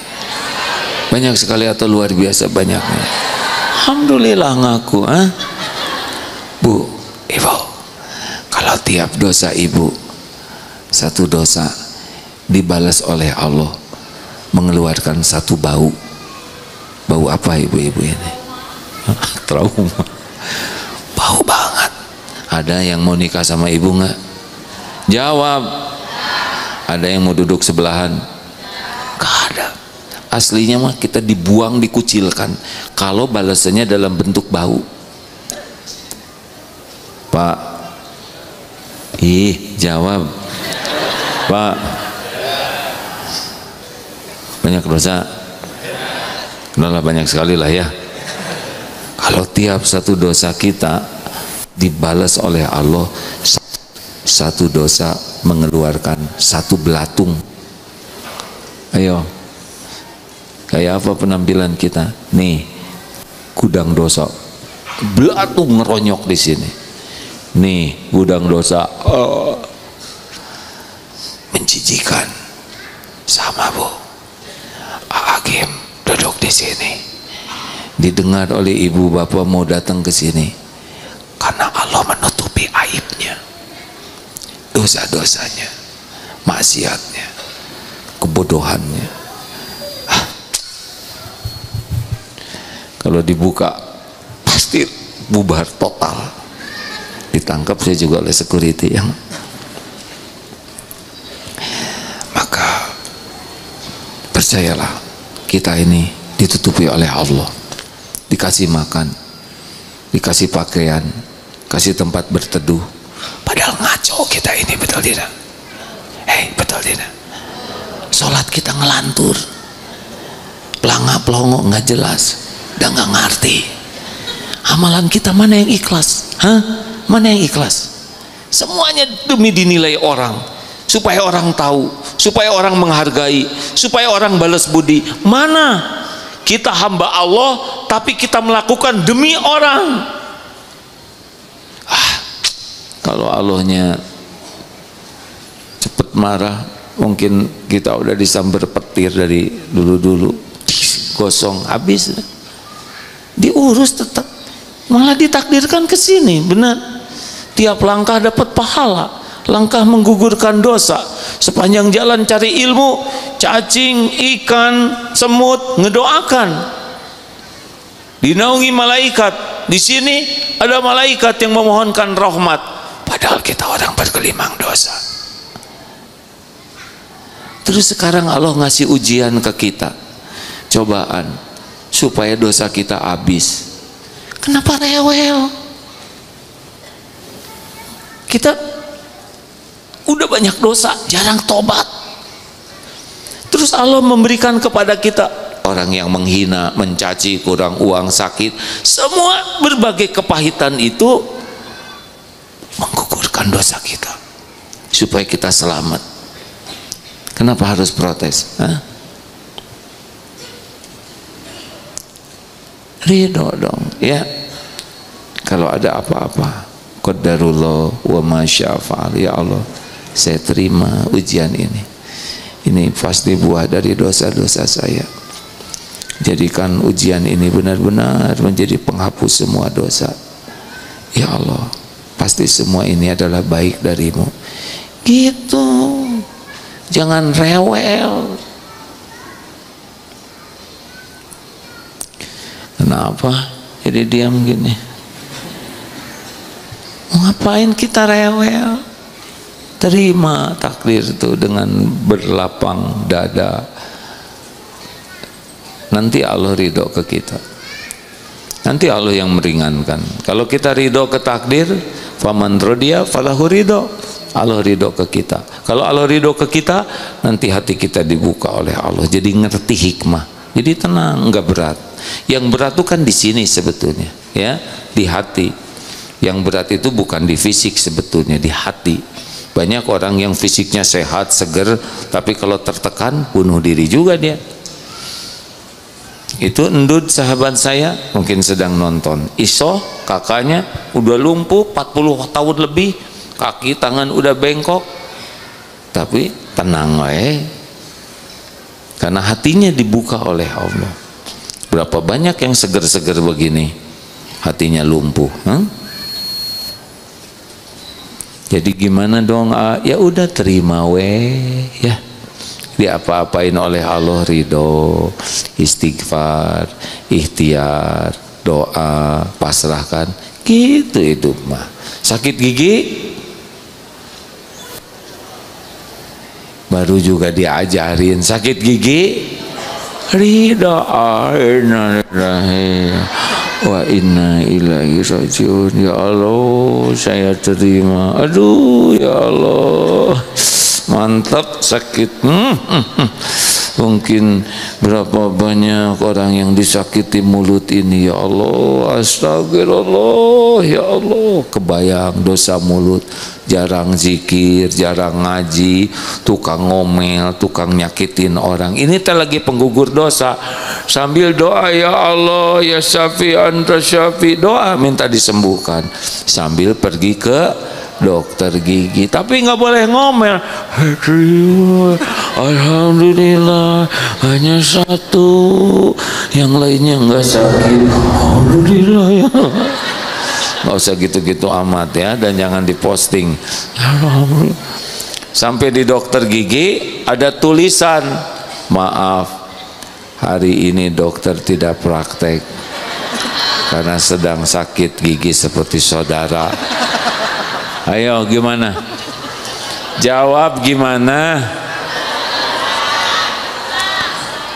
Banyak sekali atau luar biasa banyaknya? Alhamdulillah ngaku. Bu, ibu, kalau tiap dosa ibu, satu dosa dibalas oleh Allah mengeluarkan satu bau. Bau apa ibu-ibu ini? Trauma. Bau banget. Ada yang mau nikah sama ibu nggak? Jawab. Ada yang mau duduk sebelahan? Gak ada. Aslinya mah kita dibuang, dikucilkan. Kalau balasannya dalam bentuk bau. Pak. Jawab. Pak. Banyak dosa. Udahlah banyak sekali lah ya. Kalau tiap satu dosa kita dibalas oleh Allah, satu dosa mengeluarkan satu belatung. Ayo, kayak apa penampilan kita? Nih, gudang dosa, belatung ngeronyok di sini. Nih, gudang dosa, menjijikan. Sama bu, Hakim duduk di sini. Didengar oleh ibu bapak mau datang ke sini. Karena Allah menutupi aibnya, dosa-dosanya, maksiatnya, kebodohannya. Kalau dibuka pasti bubar total. Ditangkap saya juga oleh security yang. Maka Percayalah, kita ini ditutupi oleh Allah, dikasih makan, dikasih pakaian, kasih tempat berteduh. Padahal ngaco kita ini, betul tidak? Betul tidak? Sholat kita ngelantur, pelangap pelongo nggak jelas, udah nggak ngerti. Amalan kita mana yang ikhlas? Mana yang ikhlas? Semuanya demi dinilai orang, supaya orang tahu, supaya orang menghargai, supaya orang balas budi. Mana kita hamba Allah tapi kita melakukan demi orang. Kalau Allahnya cepet marah, mungkin kita udah disambar petir dari dulu-dulu, gosong habis, diurus tetap, malah ditakdirkan ke sini. Benar, tiap langkah dapat pahala, langkah menggugurkan dosa. Sepanjang jalan cari ilmu, cacing, ikan, semut ngedoakan, dinaungi malaikat. Di sini ada malaikat yang memohonkan rahmat, padahal kita orang bergelimang dosa. Terus sekarang Allah ngasih ujian ke kita, cobaan, supaya dosa kita habis. Kenapa rewel? Kita udah banyak dosa, jarang tobat. Terus Allah memberikan kepada kita orang yang menghina, mencaci, kurang uang, sakit, semua berbagai kepahitan itu menggugurkan dosa kita supaya kita selamat. Kenapa harus protes? Ridho dong, ya. Kalau ada apa-apa, qadarullah wa ma syaa fa'al. Ya Allah, saya terima ujian ini. Ini pasti buah dari dosa-dosa saya. Jadikan ujian ini benar-benar menjadi penghapus semua dosa. Ya Allah, pasti semua ini adalah baik darimu. Gitu. Jangan rewel. Kenapa jadi diam gini? Ngapain kita rewel? Terima takdir itu dengan berlapang dada. Nanti Allah ridho ke kita. Nanti Allah yang meringankan. Kalau kita ridho ke takdir, faman rodiya falahu ridho. Allah ridho ke kita. Kalau Allah ridho ke kita, nanti hati kita dibuka oleh Allah. Jadi ngerti hikmah. Jadi tenang, enggak berat. Yang berat itu kan di sini sebetulnya, ya, di hati. Yang berat itu bukan di fisik sebetulnya, di hati. Banyak orang yang fisiknya sehat, seger, tapi kalau tertekan bunuh diri juga dia. Itu endut sahabat saya, mungkin sedang nonton. Iso, kakaknya udah lumpuh 40 tahun lebih, kaki tangan udah bengkok, tapi tenang karena hatinya dibuka oleh Allah. Berapa banyak yang seger-seger begini hatinya lumpuh. Jadi gimana dong? Ya udah terima ya, diapa-apain oleh Allah, ridho, istighfar, ikhtiar, doa, pasrahkan, gitu hidup mah. Sakit gigi baru juga diajarin, sakit gigi ridho, wa inna ilaihi rajiun. Ya Allah, saya terima. Aduh ya Allah, mantap sakit. Mungkin berapa banyak orang yang disakiti mulut ini. Ya Allah, astagfirullah. Ya Allah, kebayang dosa mulut, jarang zikir, jarang ngaji, tukang ngomel, tukang nyakitin orang. Ini lagi penggugur dosa. Sambil doa, ya Allah, ya Syafi, anta Syafi, doa minta disembuhkan sambil pergi ke dokter gigi, tapi nggak boleh ngomel. Alhamdulillah hanya satu, yang lainnya nggak sakit. Alhamdulillah ya. Nggak usah gitu-gitu amat ya, dan jangan diposting. Sampai di dokter gigi ada tulisan, maaf, hari ini dokter tidak praktek karena sedang sakit gigi seperti saudara. Ayo gimana? Jawab gimana?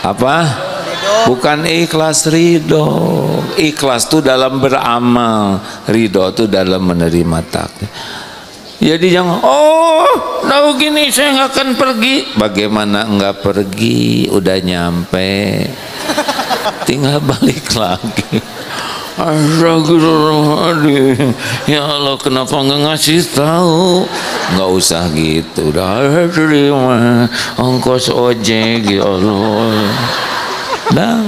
Apa? Bukan ikhlas, ridho. Ikhlas itu dalam beramal, ridho itu dalam menerima takdir. Jadi jangan, oh tahu gini saya nggak akan pergi. Bagaimana nggak pergi? Udah nyampe, tinggal balik lagi. Astagfirullahaladzim, ya Allah kenapa nggak ngasih tahu? Nggak usah gitu, udah terima ongkos ojek ya Allah. Dah,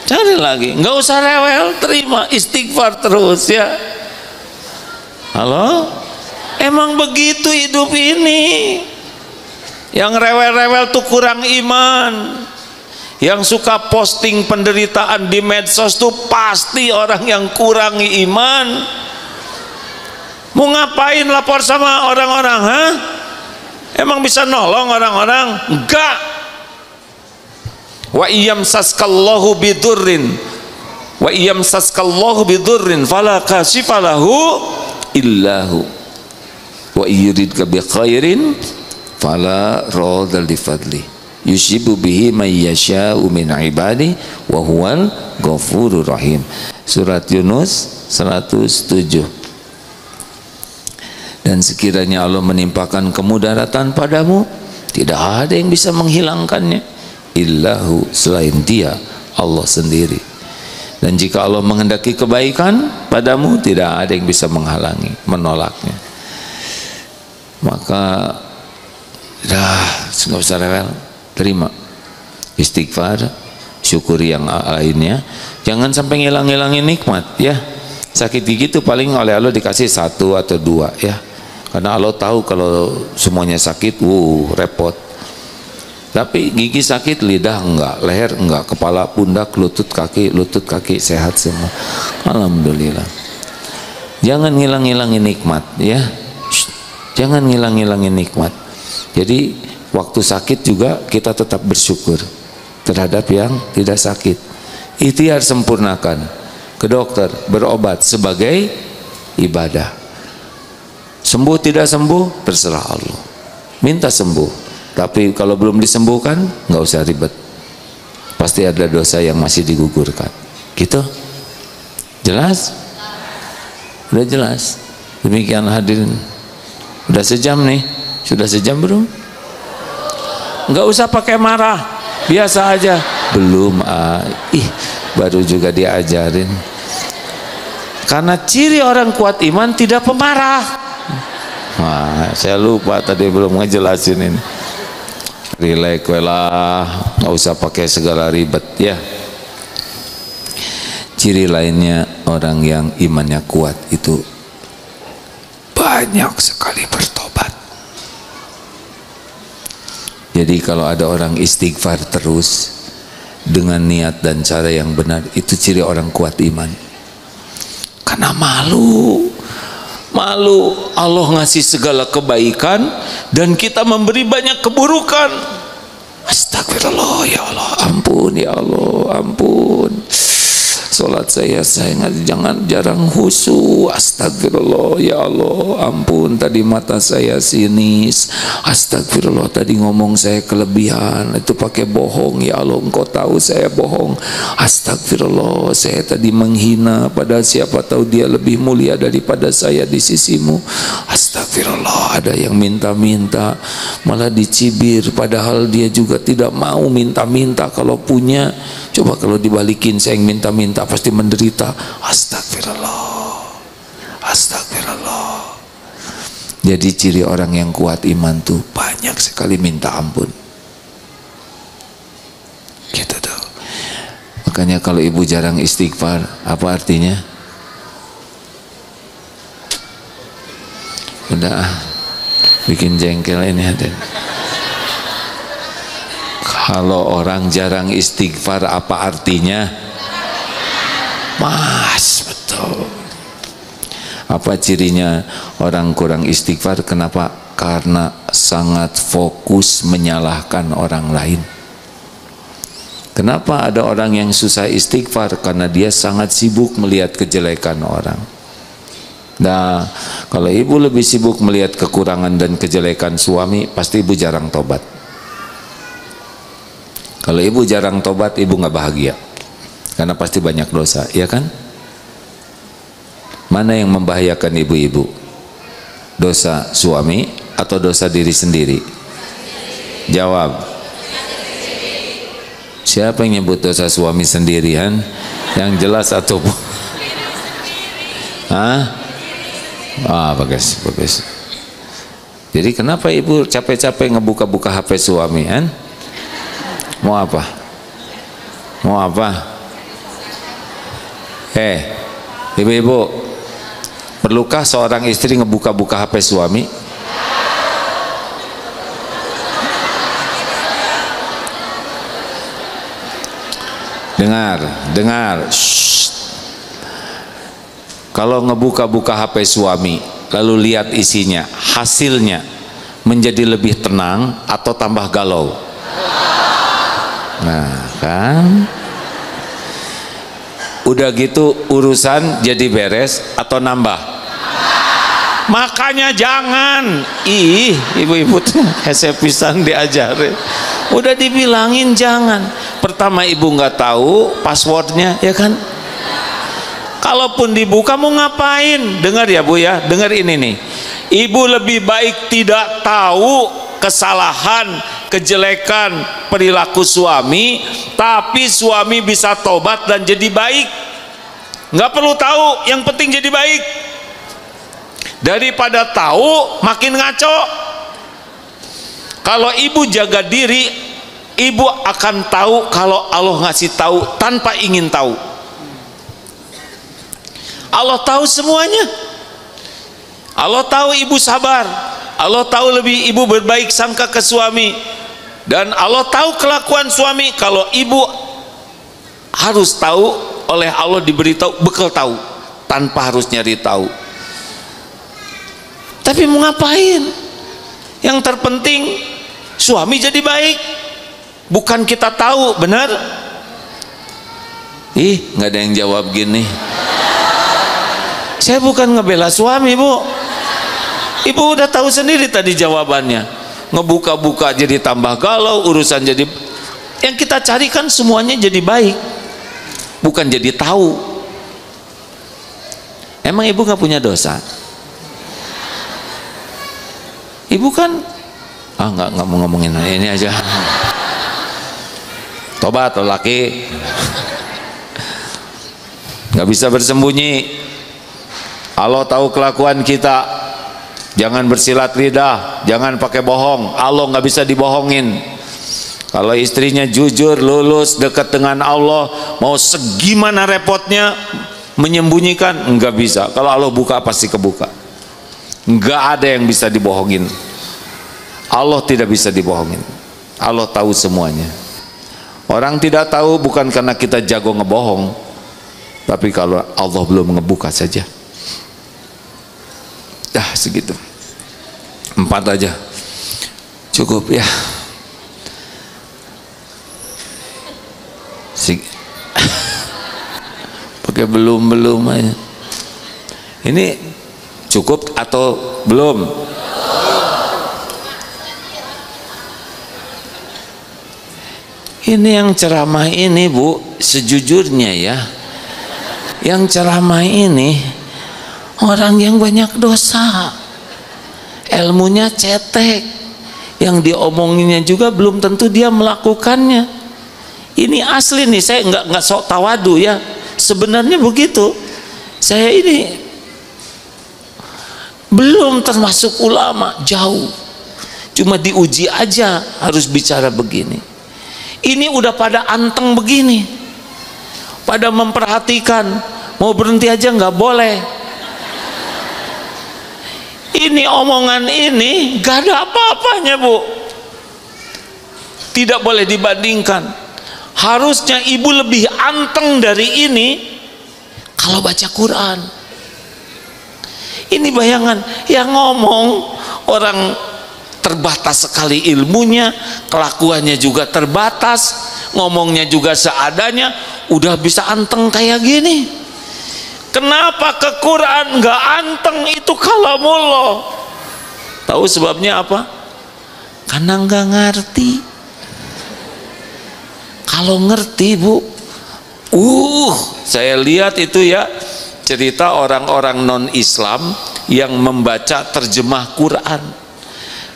cari lagi, nggak usah rewel, terima istighfar terus ya. Halo, emang begitu hidup ini. Yang rewel-rewel tuh kurang iman. Yang suka posting penderitaan di medsos tuh pasti orang yang kurang iman. Mau ngapain lapor sama orang-orang, hah? Emang bisa nolong orang-orang? Enggak. Wa iyamsaskallahu bidurrin, wa iyamsaskallahu bidurrin fala kashifalahu illahu, wa yuridka bi khairin fala radha li fadli yusibu bihi may yasha'u min ibadi wa huwal ghafurur rahim. Surat Yunus 107. Dan sekiranya Allah menimpakan kemudaratan padamu, tidak ada yang bisa menghilangkannya, illahu, selain Dia, Allah sendiri. Dan jika Allah menghendaki kebaikan padamu, tidak ada yang bisa menghalangi, menolaknya. Maka dah, nggak usah rewel, terima istighfar, syukuri yang lainnya, jangan sampai ngilang-ngilangin nikmat ya. Sakit gigi itu paling oleh Allah dikasih 1 atau 2 ya, karena Allah tahu kalau semuanya sakit, repot. Tapi gigi sakit, lidah enggak, leher enggak, kepala, pundak, lutut kaki sehat semua, alhamdulillah. Jangan ngilang-ngilangin nikmat ya, jangan ngilang-ngilangin nikmat. Jadi waktu sakit juga kita tetap bersyukur terhadap yang tidak sakit. Ikhtiar sempurnakan, ke dokter, berobat sebagai ibadah. Sembuh tidak sembuh, terserah Allah. Minta sembuh. Tapi kalau belum disembuhkan, nggak usah ribet. Pasti ada dosa yang masih digugurkan. Gitu? Jelas? Udah jelas. Demikian hadirin. Udah sejam nih. Sudah sejam belum? Nggak usah pakai marah, biasa aja. Belum, baru juga diajarin. Karena ciri orang kuat iman tidak pemarah. Nah, saya lupa tadi belum ngejelasin ini. Relax lah, nggak usah pakai segala ribet ya. Ciri lainnya orang yang imannya kuat itu banyak sekali bertobat. Jadi kalau ada orang istighfar terus dengan niat dan cara yang benar, itu ciri orang kuat iman. Karena malu Allah ngasih segala kebaikan dan kita memberi banyak keburukan. Astagfirullah ya Allah, ampun ya Allah, ampun. Sholat saya jangan jarang khusyuk. Astagfirullah ya Allah, ampun, tadi mata saya sinis. Astagfirullah, tadi ngomong saya kelebihan, itu pakai bohong ya Allah, Engkau tahu saya bohong. Astagfirullah, saya tadi menghina, padahal siapa tahu dia lebih mulia daripada saya di sisimu. Astagfirullah, ada yang minta-minta malah dicibir, padahal dia juga tidak mau minta-minta kalau punya. Coba kalau dibalikin saya yang minta-minta pasti menderita. Astagfirullah, astagfirullah. Jadi ciri orang yang kuat iman tuh banyak sekali minta ampun. Gitu tuh. Makanya kalau ibu jarang istighfar, apa artinya? Udah bikin jengkel ini ada. Kalau orang jarang istighfar apa artinya? Mas, betul. Apa cirinya orang kurang istighfar? Kenapa? Karena sangat fokus menyalahkan orang lain. Kenapa ada orang yang susah istighfar? Karena dia sangat sibuk melihat kejelekan orang. Nah, kalau ibu lebih sibuk melihat kekurangan dan kejelekan suami, pasti ibu jarang tobat. Kalau ibu jarang tobat, ibu nggak bahagia, karena pasti banyak dosa, ya kan? Mana yang membahayakan ibu-ibu? Dosa suami atau dosa diri sendiri? Jawab. Siapa yang nyebut dosa suami sendirian? Yang jelas atau bagus, bagus. Jadi kenapa ibu capek-capek ngebuka-buka HP suami, kan? Mau apa? Mau apa? Ibu-ibu, perlukah seorang istri ngebuka-buka HP suami? Dengar. Shh. Kalau ngebuka-buka HP suami, lalu lihat isinya, hasilnya menjadi lebih tenang atau tambah galau? Nah, kan? Udah gitu urusan jadi beres atau nambah? Makanya jangan. Ibu-ibu tuh hese pisan diajarin. Udah dibilangin jangan. Pertama ibu nggak tahu passwordnya, ya kan? Kalaupun dibuka mau ngapain? Dengar ya Bu ya, dengar ini nih. Ibu lebih baik tidak tahu kesalahan, kejelekan perilaku suami, tapi suami bisa tobat dan jadi baik. Nggak perlu tahu, yang penting jadi baik. Daripada tahu makin ngaco. Kalau ibu jaga diri, ibu akan tahu kalau Allah ngasih tahu tanpa ingin tahu. Allah tahu semuanya. Allah tahu ibu sabar. Allah tahu lebih ibu berbaik sangka ke suami. Dan Allah tahu kelakuan suami. Kalau ibu harus tahu, oleh Allah diberitahu, bekal tahu, tanpa harus nyari tahu. Tapi mau ngapain? Yang terpenting suami jadi baik, bukan kita tahu, benar? Nggak ada yang jawab gini. Saya bukan ngebela suami, Bu. Ibu udah tahu sendiri tadi jawabannya. Ngebuka-buka jadi tambah galau, urusan jadi, yang kita carikan semuanya jadi baik, bukan jadi tahu. Emang ibu nggak punya dosa? Ibu kan nggak mau ngomongin ini aja. Tobat laki, nggak bisa bersembunyi. Allah tahu kelakuan kita. Jangan bersilat lidah, jangan pakai bohong. Allah nggak bisa dibohongin. Kalau istrinya jujur, lulus, dekat dengan Allah, mau segimana repotnya menyembunyikan, nggak bisa. Kalau Allah buka pasti kebuka. Nggak ada yang bisa dibohongin. Allah tidak bisa dibohongin. Allah tahu semuanya. Orang tidak tahu bukan karena kita jago ngebohong, tapi kalau Allah belum ngebuka saja. Dah segitu. 4 aja cukup ya. Pakai belum aja. Ini cukup atau belum? Ini yang ceramah ini, Bu, sejujurnya ya, yang ceramah ini orang yang banyak dosa, ilmunya cetek, yang diomonginnya juga belum tentu dia melakukannya. Ini asli nih, saya nggak sok tawadu ya, sebenarnya begitu. Saya ini belum termasuk ulama, jauh, cuma diuji aja harus bicara begini. Ini udah pada anteng begini, pada memperhatikan, mau berhenti aja nggak boleh. Ini omongan ini gak ada apa-apanya, Bu. Tidak boleh dibandingkan. Harusnya ibu lebih anteng dari ini kalau baca Quran. Ini bayangan yang ngomong orang terbatas sekali ilmunya, kelakuannya juga terbatas, ngomongnya juga seadanya, udah bisa anteng kayak gini. Kenapa ke Quran nggak anteng? Itu kalamullah. Tahu sebabnya apa? Karena nggak ngerti. Kalau ngerti Bu, saya lihat itu ya cerita orang-orang non-Islam yang membaca terjemah Quran,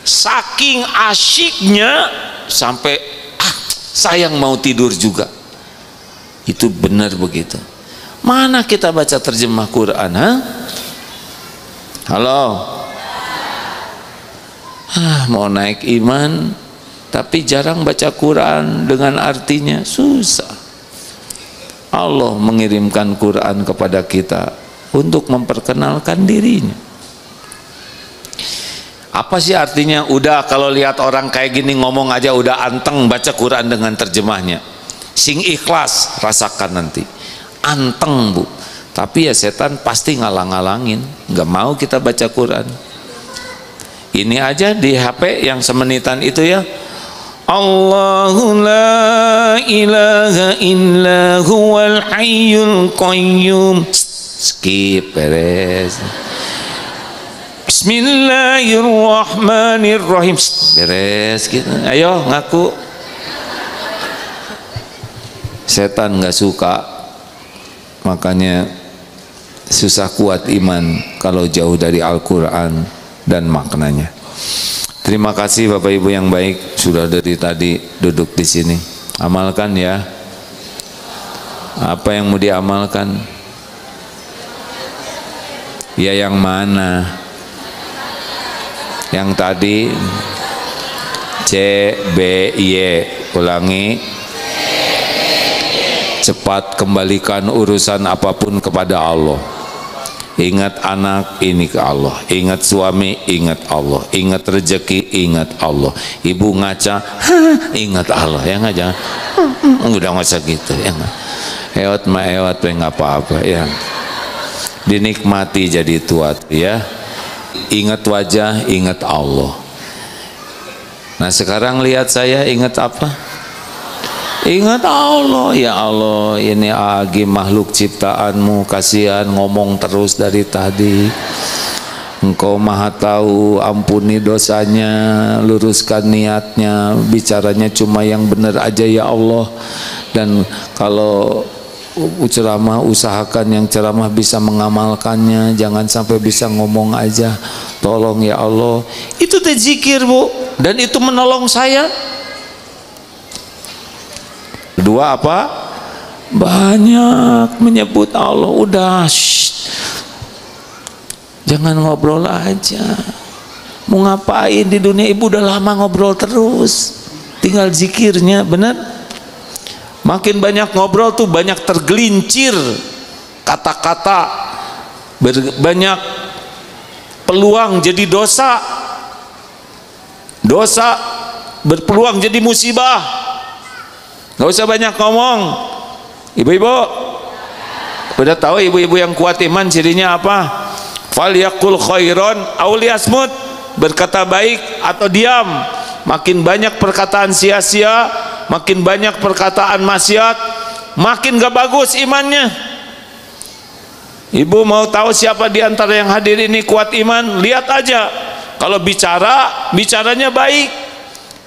saking asyiknya sampai sayang mau tidur juga. Itu benar begitu. Mana kita baca terjemah Quran, ha? Halo, mau naik iman tapi jarang baca Quran dengan artinya, susah. Allah mengirimkan Quran kepada kita untuk memperkenalkan dirinya. Apa sih artinya? Udah kalau lihat orang kayak gini ngomong aja udah anteng baca Quran dengan terjemahnya. Sing ikhlas, rasakan nanti. Anteng Bu. Tapi ya setan pasti ngalang-ngalangin, nggak mau kita baca Quran. Ini aja di HP yang semenitan itu ya. Allahu la ilaha illa huwal hayyul qayyum. Skip, beres. Bismillahirrahmanirrahim. Beres gitu. Ayo ngaku. Setan nggak suka. Makanya susah kuat iman kalau jauh dari Al-Quran dan maknanya. Terima kasih Bapak Ibu yang baik sudah dari tadi duduk di sini. Amalkan ya. Apa yang mau diamalkan? Ya yang mana? Yang tadi C B Y, ulangi. Cepat kembalikan urusan apapun kepada Allah. Ingat anak, ini ke Allah. Ingat suami, ingat Allah. Ingat rezeki, ingat Allah. Ibu ngaca, ingat Allah. Ya nggak, jangan udah nggak usah gitu ya. Ewat mah ewat, nggak apa-apa ya. Dinikmati jadi tua ya. Ingat wajah, ingat Allah. Nah sekarang lihat saya, ingat apa? Ingat Allah. Ya Allah, ini lagi makhluk ciptaanmu, kasihan ngomong terus dari tadi. Engkau maha tahu, ampuni dosanya, luruskan niatnya, bicaranya cuma yang benar aja ya Allah. Dan kalau ceramah, usahakan yang ceramah bisa mengamalkannya, jangan sampai bisa ngomong aja. Tolong ya Allah. Itu teh zikir Bu, dan itu menolong saya. Kedua apa? Banyak menyebut Allah. Udah, jangan ngobrol aja. Mau ngapain di dunia? Ibu udah lama ngobrol terus, tinggal zikirnya, benar? Makin banyak ngobrol tuh banyak tergelincir kata-kata, banyak peluang jadi dosa, dosa berpeluang jadi musibah. Gak usah banyak ngomong. Ibu-ibu udah tahu, ibu-ibu yang kuat iman cirinya apa? Falyaqul khairon aw liyasmut, berkata baik atau diam. Makin banyak perkataan sia-sia, makin banyak perkataan maksiat, makin gak bagus imannya. Ibu mau tahu siapa di antara yang hadir ini kuat iman? Lihat aja. Kalau bicara, bicaranya baik,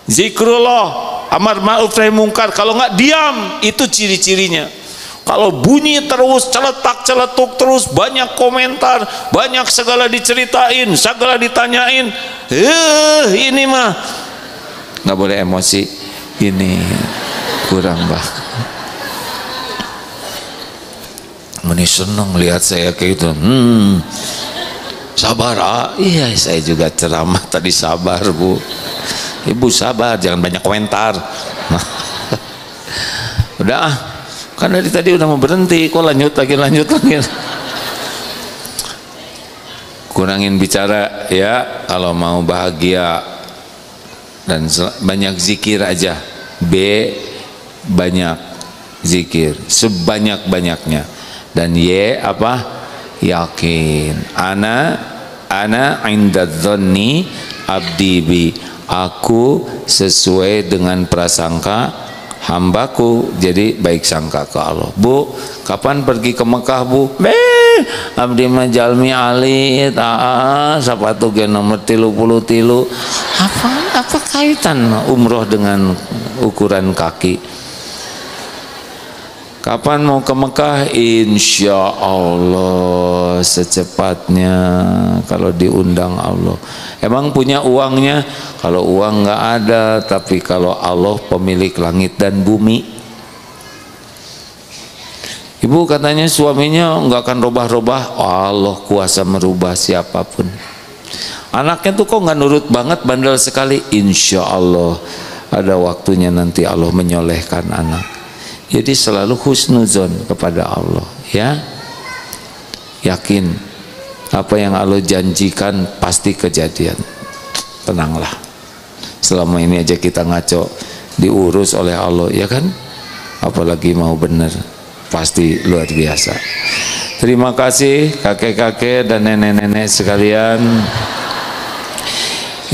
zikrullah, amar ma'ruf nahi mungkar. Kalau nggak diam, itu ciri-cirinya. Kalau bunyi terus, celetak-celetuk terus, banyak komentar, banyak segala diceritain, segala ditanyain, ini mah nggak boleh emosi. Ini kurang bah. Meni seneng lihat saya kayak itu. Sabar. Iya, saya juga ceramah tadi sabar Bu. Ibu sabar, jangan banyak komentar. Udah kan dari tadi udah mau berhenti, kok lanjut lagi. Kurangin bicara ya, kalau mau bahagia. Dan banyak zikir aja. B, banyak zikir, sebanyak-banyaknya. Dan Y apa? Yakin. Ana inda dzanni abdi bi. Aku sesuai dengan prasangka hambaku, jadi baik sangka ke Allah. Bu, kapan pergi ke Mekah Bu? Abdi mah jalmi alit, sapatu ge nomor 33. Apa kaitan umroh dengan ukuran kaki? Kapan mau ke Mekah? Insya Allah secepatnya kalau diundang Allah. Emang punya uangnya? Kalau uang nggak ada, tapi kalau Allah pemilik langit dan bumi. Ibu katanya suaminya nggak akan robah-robah. Allah kuasa merubah siapapun. Anaknya tuh kok nggak nurut banget, bandel sekali. Insya Allah ada waktunya nanti Allah menyolehkan anak. Jadi selalu husnuzon kepada Allah, ya. Yakin apa yang Allah janjikan pasti kejadian. Tenanglah. Selama ini aja kita ngaco, diurus oleh Allah, ya kan? Apalagi mau bener, pasti luar biasa. Terima kasih kakek-kakek dan nenek-nenek sekalian.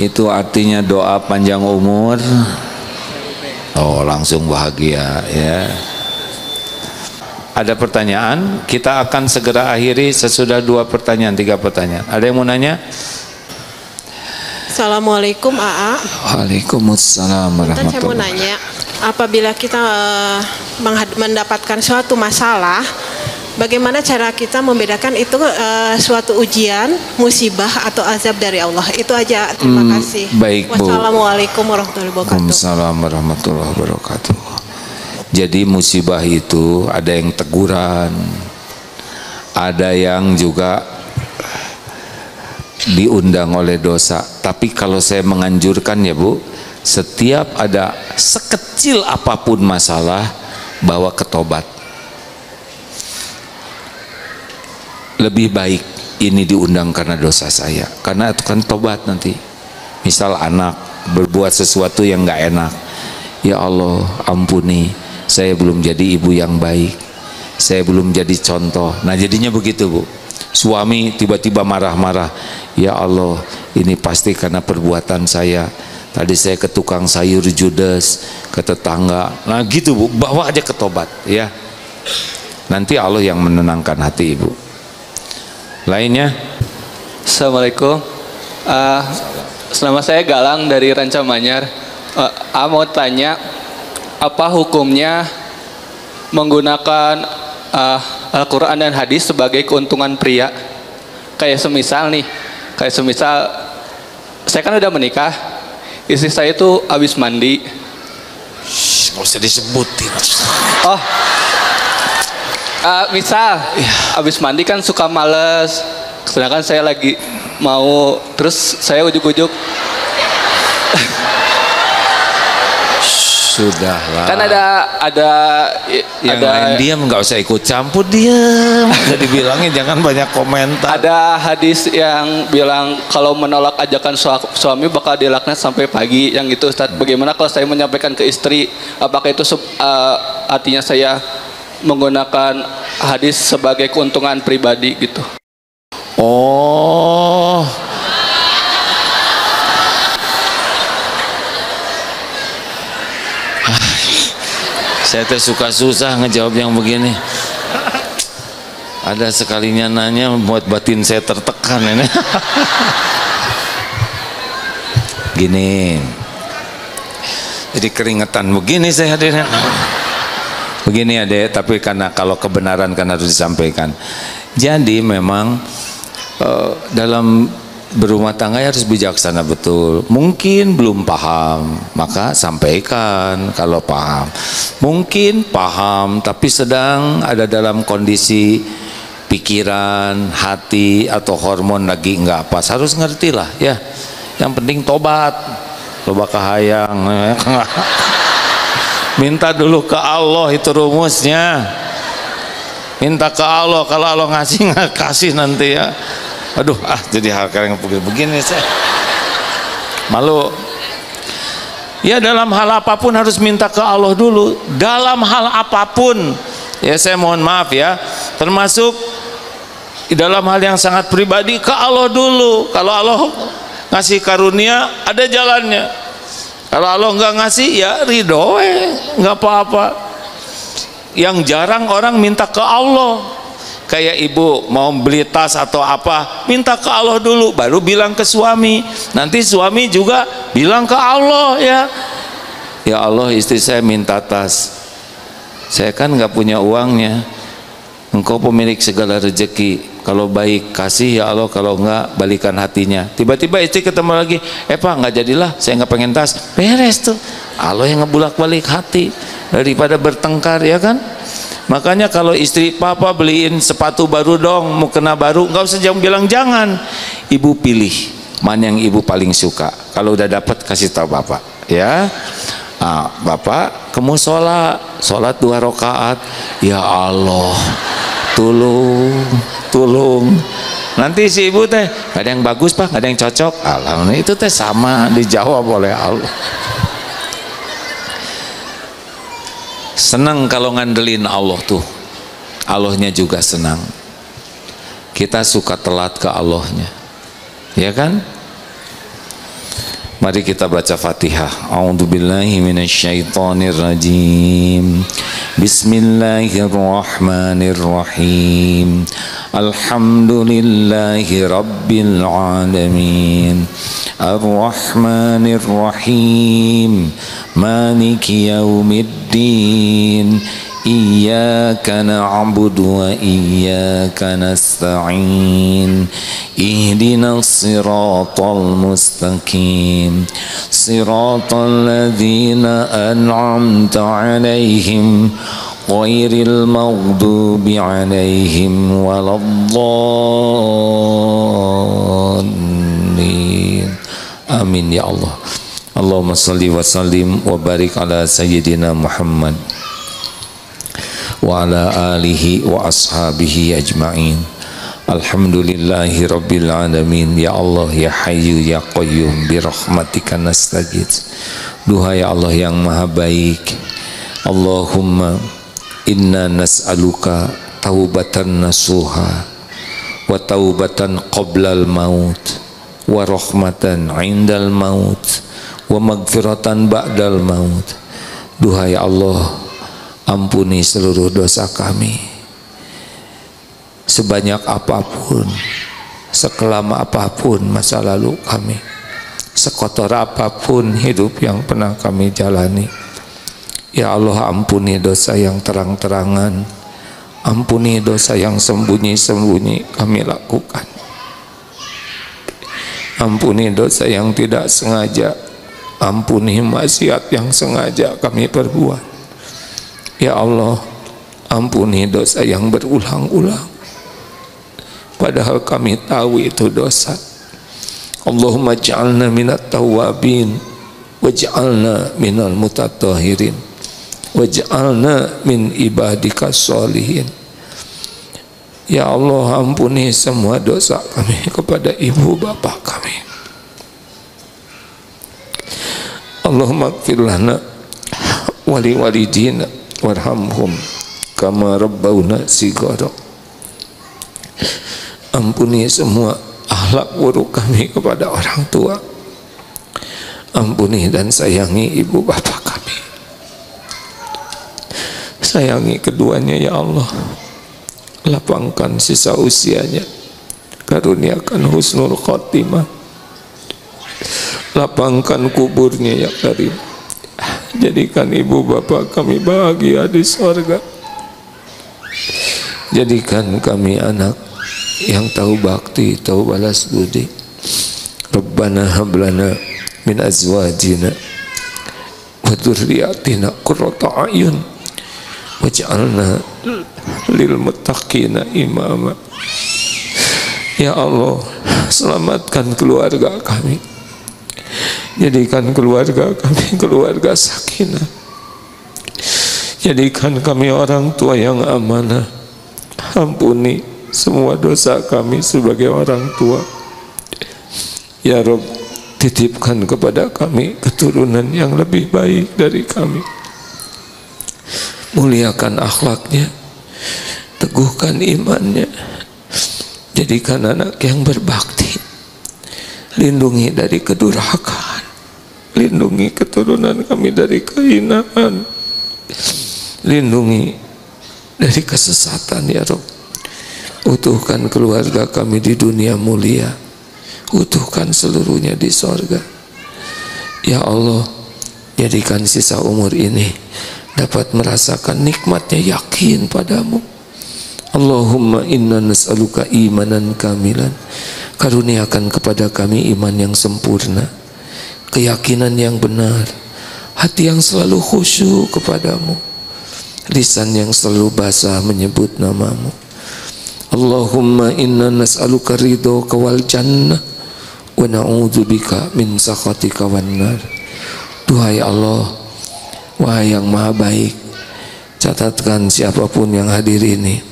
Itu artinya doa panjang umur. Oh, langsung bahagia, ya. Ada pertanyaan? Kita akan segera akhiri sesudah 2 pertanyaan, 3 pertanyaan. Ada yang mau nanya? Assalamualaikum AA. Waalaikumsalam warahmatullahi wabarakatuh. Saya mau nanya, apabila kita mendapatkan suatu masalah, bagaimana cara kita membedakan itu suatu ujian, musibah atau azab dari Allah? Itu aja. Terima kasih. Baik, Bu. Wassalamualaikum warahmatullahi wabarakatuh. Waalaikumsalam warahmatullahi wabarakatuh. Jadi musibah itu ada yang teguran, ada yang juga diundang oleh dosa. Tapi kalau saya menganjurkan ya Bu, setiap ada sekecil apapun masalah, bawa ke tobat. Lebih baik ini diundang karena dosa saya, karena itu kan tobat nanti. Misal anak berbuat sesuatu yang nggak enak, ya Allah ampuni, saya belum jadi ibu yang baik, saya belum jadi contoh. Nah jadinya begitu Bu. Suami tiba-tiba marah-marah, ya Allah ini pasti karena perbuatan saya. Tadi saya ke tukang sayur judes, ke tetangga. Nah gitu Bu, bawa aja ke tobat ya. Nanti Allah yang menenangkan hati ibu. Lainnya? Assalamualaikum. Nama saya Galang dari Ranca Manyar. Mau tanya, apa hukumnya menggunakan Al-Quran dan hadis sebagai keuntungan pria? Kayak semisal saya kan udah menikah, istri saya itu habis mandi. Nggak usah disebutin. Oh, misal habis mandi kan suka males, sedangkan saya lagi mau, terus saya ujuk-ujuk. Sudahlah. Kan ada yang lain diam, nggak usah ikut campur, diam. Udah dibilangin jangan banyak komentar. Ada hadis yang bilang kalau menolak ajakan suami bakal dilaknat sampai pagi. Yang itu Ustaz, bagaimana kalau saya menyampaikan ke istri, apakah itu artinya saya menggunakan hadis sebagai keuntungan pribadi gitu? Oh, saya tuh suka susah ngejawab yang begini. Ada sekalinya nanya buat batin saya tertekan ini. Gini, jadi keringetan begini saya hadirin. Begini Adek, tapi karena kalau kebenaran kan harus disampaikan. Jadi memang dalam berumah tangga harus bijaksana betul. Mungkin belum paham, maka sampaikan kalau paham. Mungkin paham tapi sedang ada dalam kondisi pikiran, hati atau hormon lagi nggak pas, harus ngerti lah ya. Yang penting tobat, loba kahayang. Minta dulu ke Allah, itu rumusnya. Minta ke Allah, kalau Allah ngasih nggak kasih nanti ya. Aduh, jadi hal yang begini saya malu. Ya dalam hal apapun harus minta ke Allah dulu. Dalam hal apapun, ya saya mohon maaf ya, termasuk dalam hal yang sangat pribadi, ke Allah dulu. Kalau Allah ngasih karunia, ada jalannya. Kalau Allah nggak ngasih, ya ridho, nggak apa-apa. Yang jarang orang minta ke Allah. Kayak ibu mau beli tas atau apa, minta ke Allah dulu, baru bilang ke suami. Nanti suami juga bilang ke Allah, ya Allah istri saya minta tas, saya kan nggak punya uangnya. Engkau pemilik segala rezeki, kalau baik kasih ya Allah, kalau enggak balikan hatinya. Tiba-tiba istri ketemu lagi, Pak nggak jadilah, saya nggak pengen tas. Beres tuh, Allah yang ngebulak-balik hati daripada bertengkar, ya kan? Makanya kalau istri, papa beliin sepatu baru dong, mau kena baru, nggak usah bilang jangan. Ibu pilih mana yang ibu paling suka. Kalau udah dapat kasih tahu bapak, ya. Bapak kamu sholat 2 rakaat, ya Allah, tolong. Nanti si ibu teh, gak ada yang bagus pak, gak ada yang cocok. Alhamdulillah, itu teh sama dijawab oleh Allah. Senang kalau ngandelin Allah tuh, Allahnya juga senang. Kita suka telat ke Allahnya, ya kan? Mari kita baca Fatihah. A'udzubillahi minasyaitonirrajim. Bismillahirrahmanirrahim. Alhamdulillahi rabbil alamin. Ar-Rahmanirrahim. Maliki yaumiddin. Iyyaka na'budu wa iyyaka nasta'in. Ihdinas siratal mustaqim. Siratal ladzina an'amta 'alaihim ghairil maghdubi 'alaihim waladdallin. Amin ya Allah. Allahumma shalli wa sallim wa barik ala sayyidina Muhammad wa ala alihi wa ashabihi ajma'in. Alhamdulillahi rabbil alamin. Ya Allah, ya Hayyu ya Qayyum, birahmatika nastaghits. Duha ya Allah yang maha baik, Allahumma inna nas'aluka taubatan nasuha wa taubatan qoblal maut wa rahmatan indal maut wa magfiratan ba'dal maut. Duha ya Allah, ampuni seluruh dosa kami, sebanyak apapun, sekelam apapun masa lalu kami, sekotor apapun hidup yang pernah kami jalani. Ya Allah, ampuni dosa yang terang-terangan, ampuni dosa yang sembunyi-sembunyi kami lakukan, ampuni dosa yang tidak sengaja, ampuni maksiat yang sengaja kami perbuat. Ya Allah, ampuni dosa yang berulang-ulang, padahal kami tahu itu dosa. Allahumma ja'alna minat tawabin, waj'alna minal mutatahhirin, waj'alna min ibadika sholihin. Ya Allah, ampuni semua dosa kami kepada ibu bapak kami. Allahumma ighfir lana wali walidina warhamhum kama rabbawna shighara. Ampuni semua akhlak buruk kami kepada orang tua. Ampuni dan sayangi ibu bapak kami. Sayangi keduanya ya Allah. Lapangkan sisa usianya, karuniakan husnul khotimah, lapangkan kuburnya ya Karim. Jadikan ibu bapak kami bahagia di sorga. Jadikan kami anak yang tahu bakti, tahu balas budi. Rabbana hablana min azwajina wa dzurriyyatina qurrata a'yun waj'alna lil muttaqina imama. Ya Allah, selamatkan keluarga kami. Jadikan keluarga kami keluarga sakinah. Jadikan kami orang tua yang amanah. Ampuni semua dosa kami sebagai orang tua. Ya Rabb, titipkan kepada kami keturunan yang lebih baik dari kami. Muliakan akhlaknya, teguhkan imannya. Jadikan anak yang berbakti. Lindungi dari kedurhakaan, lindungi keturunan kami dari kehinaan, lindungi dari kesesatan ya Rabb. Utuhkan keluarga kami di dunia mulia, utuhkan seluruhnya di sorga. Ya Allah, jadikan sisa umur ini dapat merasakan nikmatnya yakin padamu. Allahumma inna nas'aluka imanan kamilan, karuniakan kepada kami iman yang sempurna, keyakinan yang benar, hati yang selalu khusyuk kepadamu, lisan yang selalu basah menyebut namamu. Allahumma inna nas'aluka ridhoka wal jannah wa na'udzubika min sakhatika wan nar. Duhai Allah, wahai yang maha baik, catatkan siapapun yang hadir ini,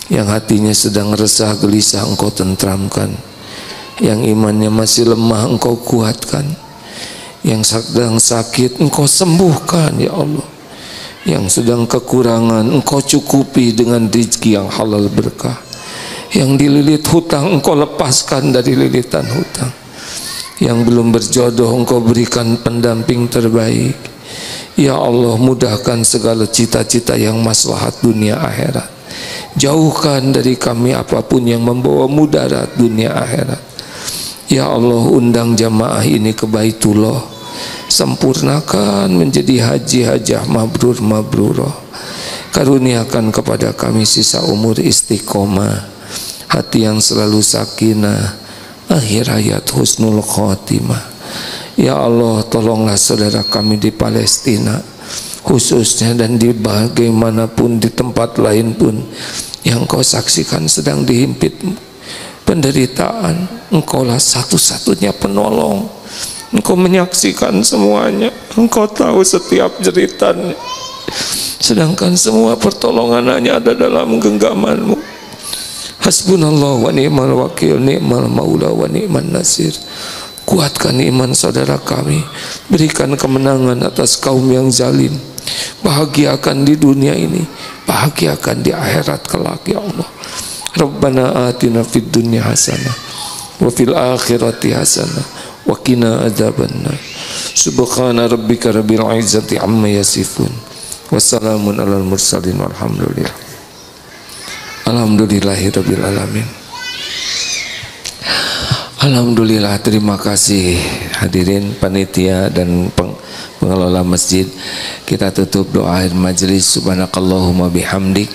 yang hatinya sedang resah gelisah Engkau tentramkan, yang imannya masih lemah Engkau kuatkan, yang sedang sakit Engkau sembuhkan ya Allah, yang sedang kekurangan Engkau cukupi dengan rezeki yang halal berkah, yang dililit hutang Engkau lepaskan dari lilitan hutang, yang belum berjodoh Engkau berikan pendamping terbaik. Ya Allah, mudahkan segala cita-cita yang maslahat dunia akhirat, jauhkan dari kami apapun yang membawa mudarat dunia akhirat. Ya Allah, undang jamaah ini ke Baitullah, sempurnakan menjadi haji hajah mabrur mabrurah. Karuniakan kepada kami sisa umur istiqomah, hati yang selalu sakinah, akhir hayat husnul khotimah. Ya Allah, tolonglah saudara kami di Palestina khususnya, dan di bagaimanapun di tempat lain pun yang Kau saksikan sedang dihimpit penderitaan. Engkaulah satu-satunya penolong. Engkau menyaksikan semuanya, Engkau tahu setiap jeritannya, sedangkan semua pertolongan hanya ada dalam genggaman-Mu. Hasbunallah wa ni'mal wakil, ni'mal maula wa ni'man nasir. Kuatkan iman saudara kami, berikan kemenangan atas kaum yang zalim, bahagiakan di dunia ini, bahagiakan di akhirat kelak ya Allah. Rabbana atina fid dunya hasanah wa fil akhirati hasanah wa qina adzabannar. Subhana rabbika rabbil izzati amma yasifun, wassalamun alal mursalin walhamdulillah. Alhamdulillahirabbil alamin. Alhamdulillah, terima kasih hadirin panitia dan pengelola masjid. Kita tutup doa akhir majelis. Subhanakallahumma bihamdik,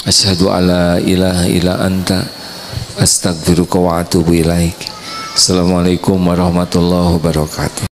asyhadu alla ilaha illa anta, astaghfiruka wa atubu ilaik. Assalamualaikum warahmatullahi wabarakatuh.